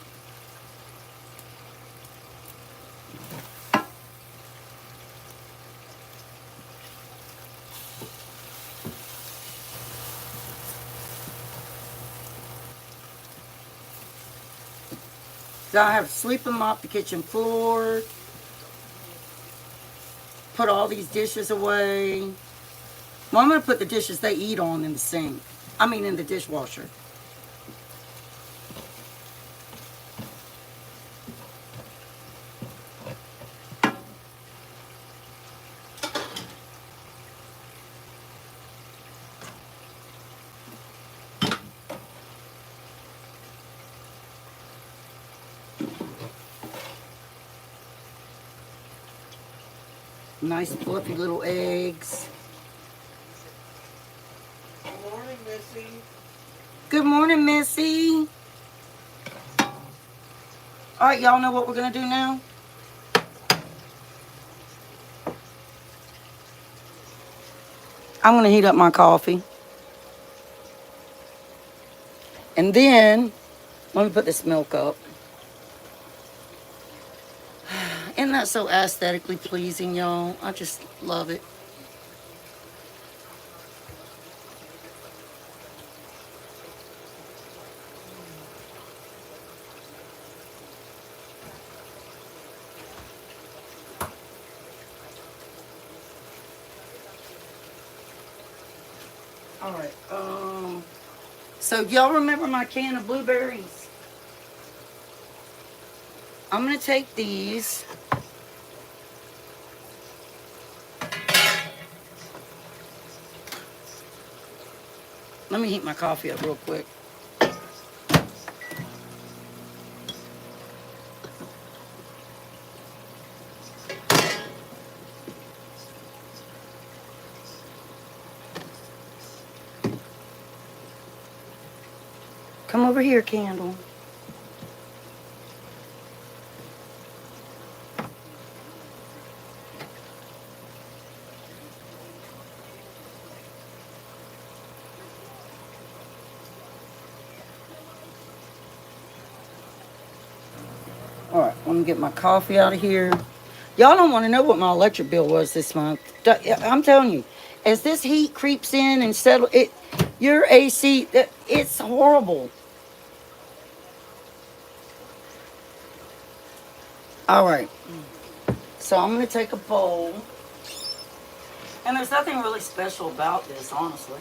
[SPEAKER 1] So I have to sweep and mop the kitchen floor. put all these dishes away. Well, I'm going to put the dishes they eat on in the sink. I mean, in the dishwasher. Nice fluffy little eggs.
[SPEAKER 2] Good morning, Missy.
[SPEAKER 1] Good morning, Missy. All right, y'all know what we're going to do now? I'm going to heat up my coffee. And then, let me put this milk up. Isn't that so aesthetically pleasing, y'all? I just love it. All right. So y'all remember my can of blueberries? I'm going to take these. Let me heat my coffee up real quick. Come over here, Candle. All right, let me get my coffee out of here. Y'all don't want to know what my electric bill was this month. I'm telling you, as this heat creeps in and settle it, your AC, it's horrible. All right, so I'm gonna take a bowl, and there's nothing really special about this, honestly.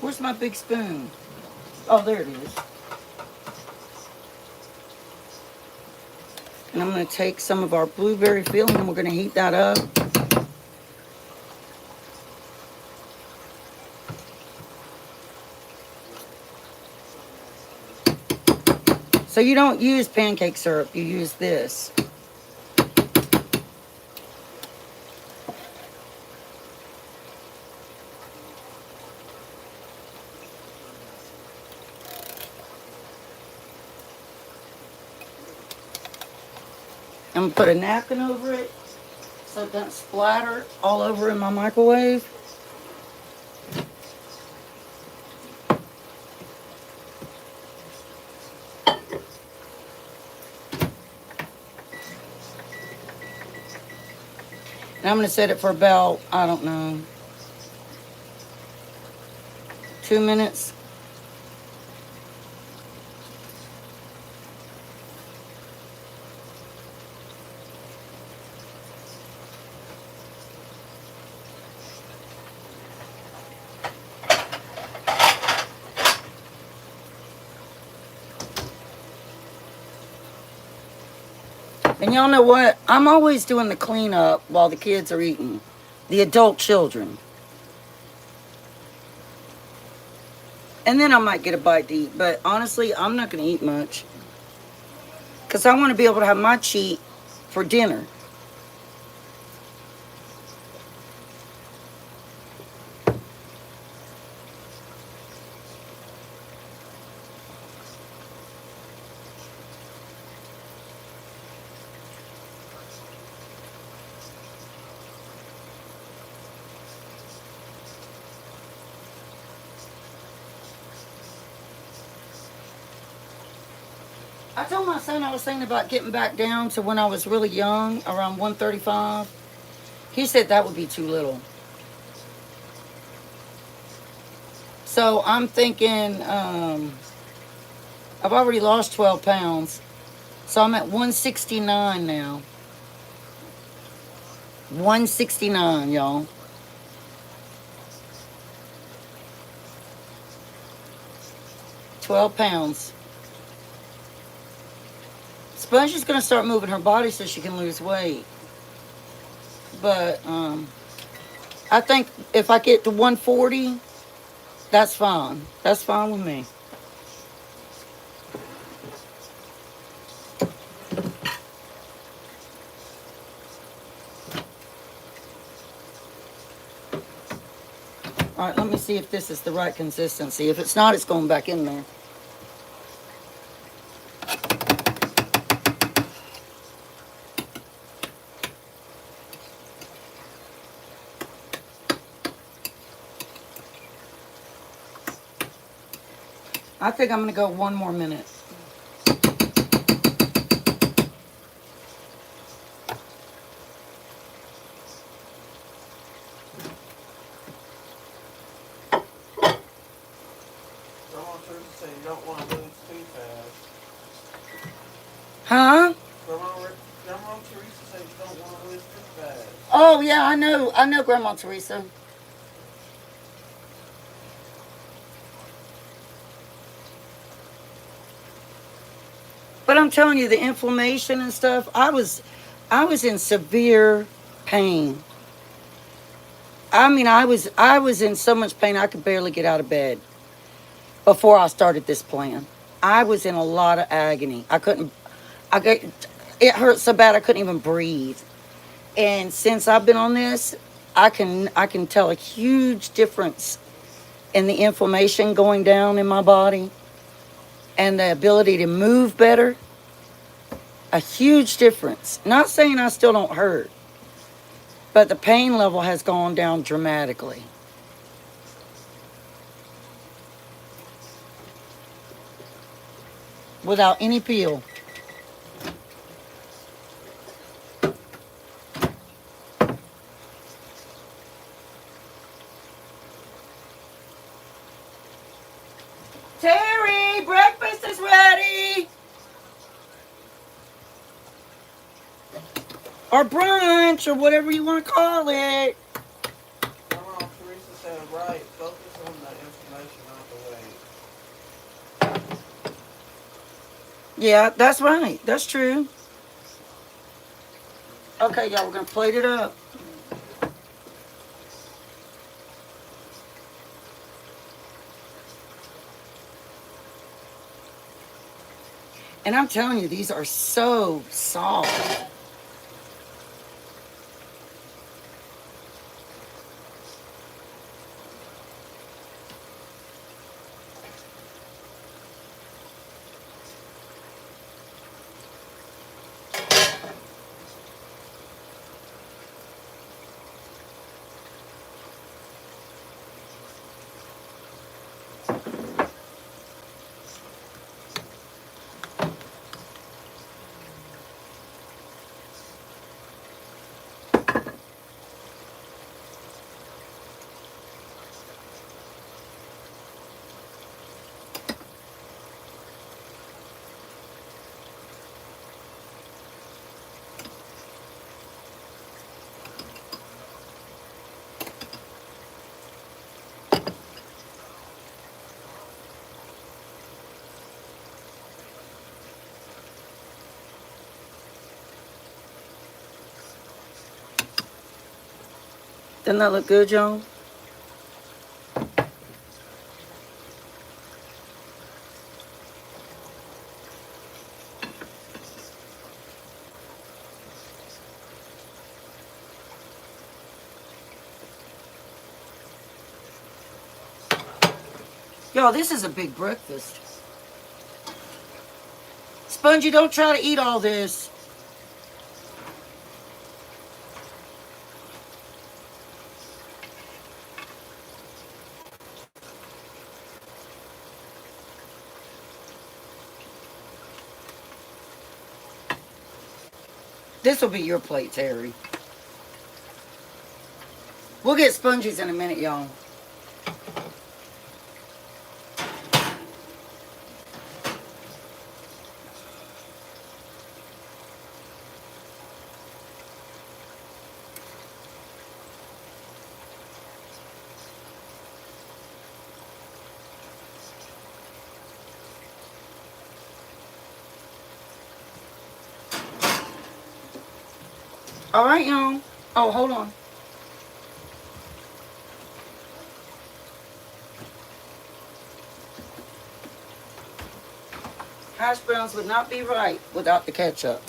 [SPEAKER 1] Where's my big spoon? Oh, there it is. And I'm going to take some of our blueberry filling and we're going to heat that up. So you don't use pancake syrup, you use this. I'm going to put a napkin over it so it doesn't splatter all over in my microwave. And I'm going to set it for about, I don't know, 2 minutes. And y'all know what? I'm always doing the cleanup while the kids are eating. The adult children. And then I might get a bite to eat. But honestly, I'm not going to eat much. Because I want to be able to have my cheat for dinner. I told my son I was thinking about getting back down to when I was really young, around 135. He said that would be too little. So I'm thinking I've already lost 12 pounds. So I'm at 169 now. 169, y'all. 12 pounds. Sponge is going to start moving her body so she can lose weight. But I think if I get to 140, that's fine. That's fine with me. All right, let me see if this is the right consistency. If it's not, it's going back in there. I think I'm going to go 1 more minute.
[SPEAKER 2] Grandma Teresa said you don't want to lose too fast.
[SPEAKER 1] Huh?
[SPEAKER 2] Grandma Teresa said you don't want to lose too fast.
[SPEAKER 1] Oh, yeah, I know. I know, Grandma Teresa. But I'm telling you, the inflammation and stuff, I was in severe pain. I mean, I was in so much pain I could barely get out of bed before I started this plan. I was in a lot of agony. I got, it hurt so bad I couldn't even breathe. And since I've been on this, I can tell a huge difference in the inflammation going down in my body and the ability to move better. A huge difference. Not saying I still don't hurt, but the pain level has gone down dramatically. Without any peel. Terry, breakfast is ready. Or brunch, or whatever you want to call it.
[SPEAKER 2] Grandma Teresa said right. Focus on the information, not the weight.
[SPEAKER 1] Yeah, that's right. That's true. Okay, y'all, we're going to plate it up. And I'm telling you, these are so soft. Doesn't that look good, y'all? Y'all, this is a big breakfast. Spongy, don't try to eat all this. This will be your plate, Terry. We'll get sponges in a minute, y'all. All right, y'all. Oh, hold on. Hash browns would not be right without the ketchup.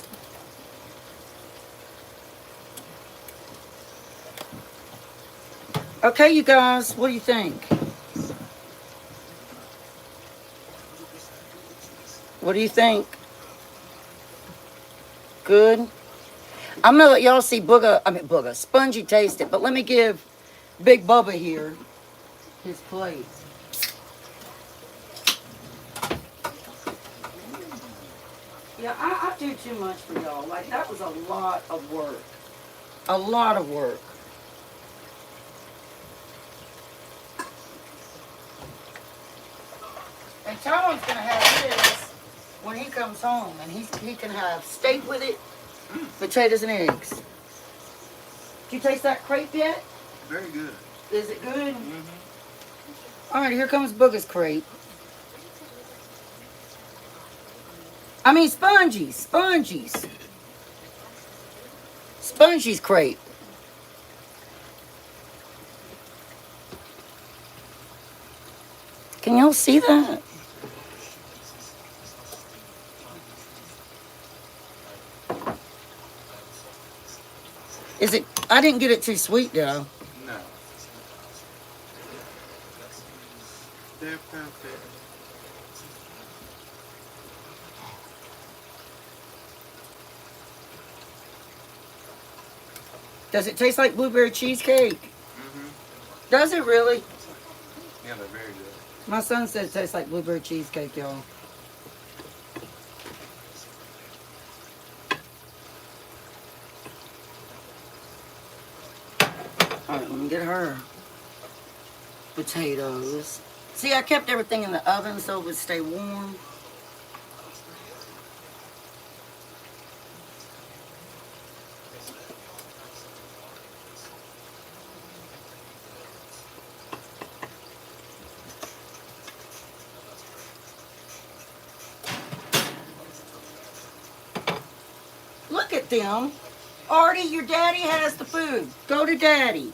[SPEAKER 1] Okay, you guys, what do you think? What do you think? Good? I'm gonna let y'all see Booger, Spongy taste it, but let me give Big Bubba here his plate. Yeah, I do too much for y'all. Like, that was a lot of work. A lot of work. And Tyler's gonna have his when he comes home, and he can have steak with it, potatoes and eggs. Did you taste that crepe yet?
[SPEAKER 2] Very good.
[SPEAKER 1] Is it good? All right, here comes Booger's crepe. I mean, Spongy's crepe. Can y'all see that? Is it? I didn't get it too sweet, though.
[SPEAKER 2] No. They're perfect.
[SPEAKER 1] Does it taste like blueberry cheesecake?
[SPEAKER 2] Mm-hmm.
[SPEAKER 1] Does it really?
[SPEAKER 2] Yeah, they're very good.
[SPEAKER 1] My son said it tastes like blueberry cheesecake, y'all. All right, let me get her potatoes. See, I kept everything in the oven so it would stay warm. Look at them. Artie, your daddy has the food. Go to daddy.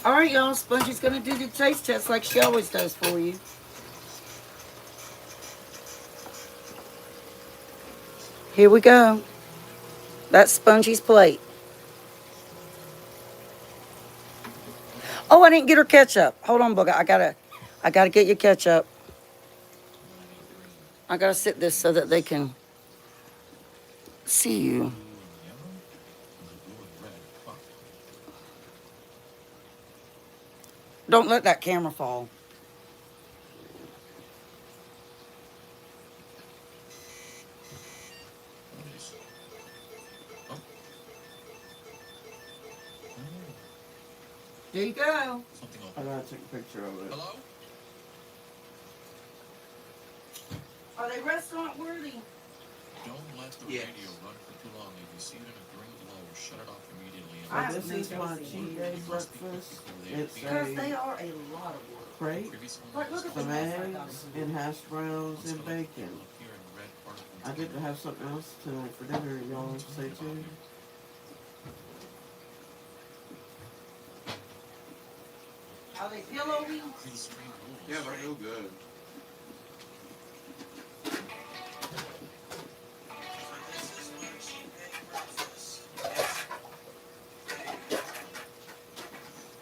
[SPEAKER 1] All right, y'all. Spongy's gonna do the taste test like she always does for you. Here we go. That's Spongy's plate. Oh, I didn't get her ketchup. Hold on, Booger. I gotta get your ketchup. I gotta sit this so that they can see you. Don't let that camera fall. There you go.
[SPEAKER 2] I gotta take a picture of it.
[SPEAKER 3] Hello?
[SPEAKER 1] Are they restaurant worthy?
[SPEAKER 3] Don't let the
[SPEAKER 2] Yes.
[SPEAKER 3] radio run for too long. If you see it in a green glow, shut it off immediately.
[SPEAKER 1] I
[SPEAKER 2] So
[SPEAKER 1] haven't
[SPEAKER 2] this is
[SPEAKER 1] been
[SPEAKER 2] my
[SPEAKER 1] to
[SPEAKER 2] cheat day breakfast. It's
[SPEAKER 1] Because they
[SPEAKER 2] a
[SPEAKER 1] are a lot of work.
[SPEAKER 2] crepe,
[SPEAKER 1] Like, look at the
[SPEAKER 2] some
[SPEAKER 1] mess I got
[SPEAKER 2] eggs,
[SPEAKER 1] to do.
[SPEAKER 2] and hash browns and bacon. I get to have something else tonight for dinner. Y'all stay tuned.
[SPEAKER 1] Are they pillowy?
[SPEAKER 2] Yeah, they're real good.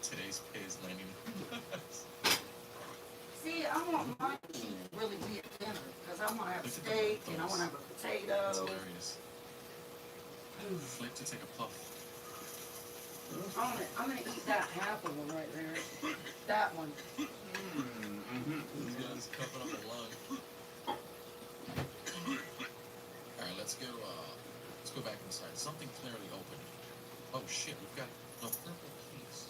[SPEAKER 3] Today's pay is 99.
[SPEAKER 1] See, I want my cheat to really be at dinner because I want to have steak, and I want to have a
[SPEAKER 3] It's
[SPEAKER 1] potato.
[SPEAKER 3] hilarious. Flip to take a puff.
[SPEAKER 1] I'm gonna eat that half of one right there. That one.
[SPEAKER 3] This guy's cupping up a lung. Alright, let's go back inside. Something clearly opened. Oh shit, we've got the purple keys.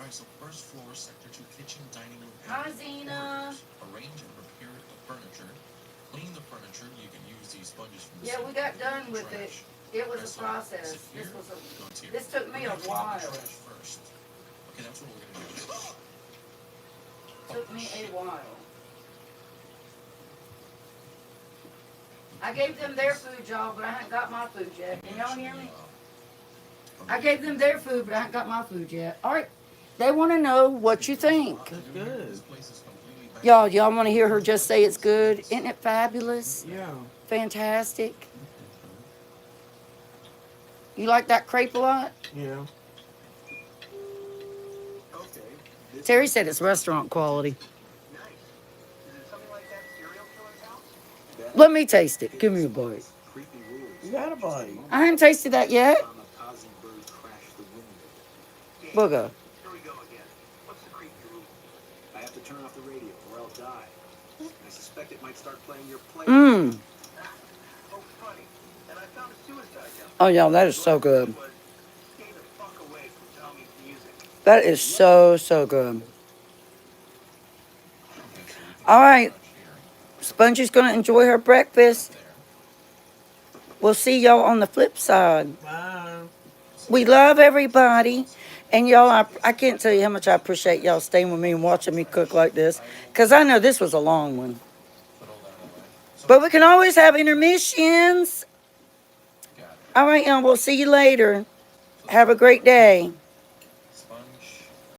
[SPEAKER 3] Alright, so first floor, sector 2, kitchen, dining room.
[SPEAKER 1] Hi,
[SPEAKER 3] and
[SPEAKER 1] Zena.
[SPEAKER 3] quarters. Arrange and prepare the furniture. Clean the furniture. You can use these sponges from the
[SPEAKER 1] Yeah, we
[SPEAKER 3] sink
[SPEAKER 1] got
[SPEAKER 3] to
[SPEAKER 1] done
[SPEAKER 3] clean
[SPEAKER 1] with
[SPEAKER 3] trash.
[SPEAKER 1] it. It was
[SPEAKER 3] Alright,
[SPEAKER 1] a
[SPEAKER 3] so
[SPEAKER 1] process.
[SPEAKER 3] sit here, go to your-
[SPEAKER 1] This took me
[SPEAKER 3] we're
[SPEAKER 1] a
[SPEAKER 3] gonna clean up the
[SPEAKER 1] while.
[SPEAKER 3] trash first. Okay, that's what we're gonna do.
[SPEAKER 1] Took me a while. I gave them their food, y'all, but I haven't got my food yet. Can y'all hear me? I gave them their food, but I haven't got my food yet. All right. They want to know what you think.
[SPEAKER 2] It's good.
[SPEAKER 3] This place is completely back.
[SPEAKER 1] Y'all want to hear her just say it's good? Isn't it fabulous?
[SPEAKER 2] Yeah.
[SPEAKER 1] Fantastic. You like that crepe a lot?
[SPEAKER 2] Yeah.
[SPEAKER 1] Terry said it's restaurant quality. Let me taste it. Give me a bite.
[SPEAKER 2] You got a bite.
[SPEAKER 1] I haven't tasted that yet. Booga.
[SPEAKER 4] Here we go again. What's the creepy rule? I have to turn off the radio or I'll die. I suspect it might start playing your play.
[SPEAKER 1] Mmm.
[SPEAKER 4] Oh, funny. And I found a suicide note.
[SPEAKER 1] Oh, y'all, that is so good.
[SPEAKER 4] Was, stay the fuck away from Tommy's music.
[SPEAKER 1] That is so good. All right. Spongy's going to enjoy her breakfast. We'll see y'all on the flip side.
[SPEAKER 2] Bye.
[SPEAKER 1] We love everybody. And y'all, I can't tell you how much I appreciate y'all staying with me and watching me cook like this. Because I know this was a long one. But we can always have intermissions. All right, y'all. We'll see you later. Have a great day.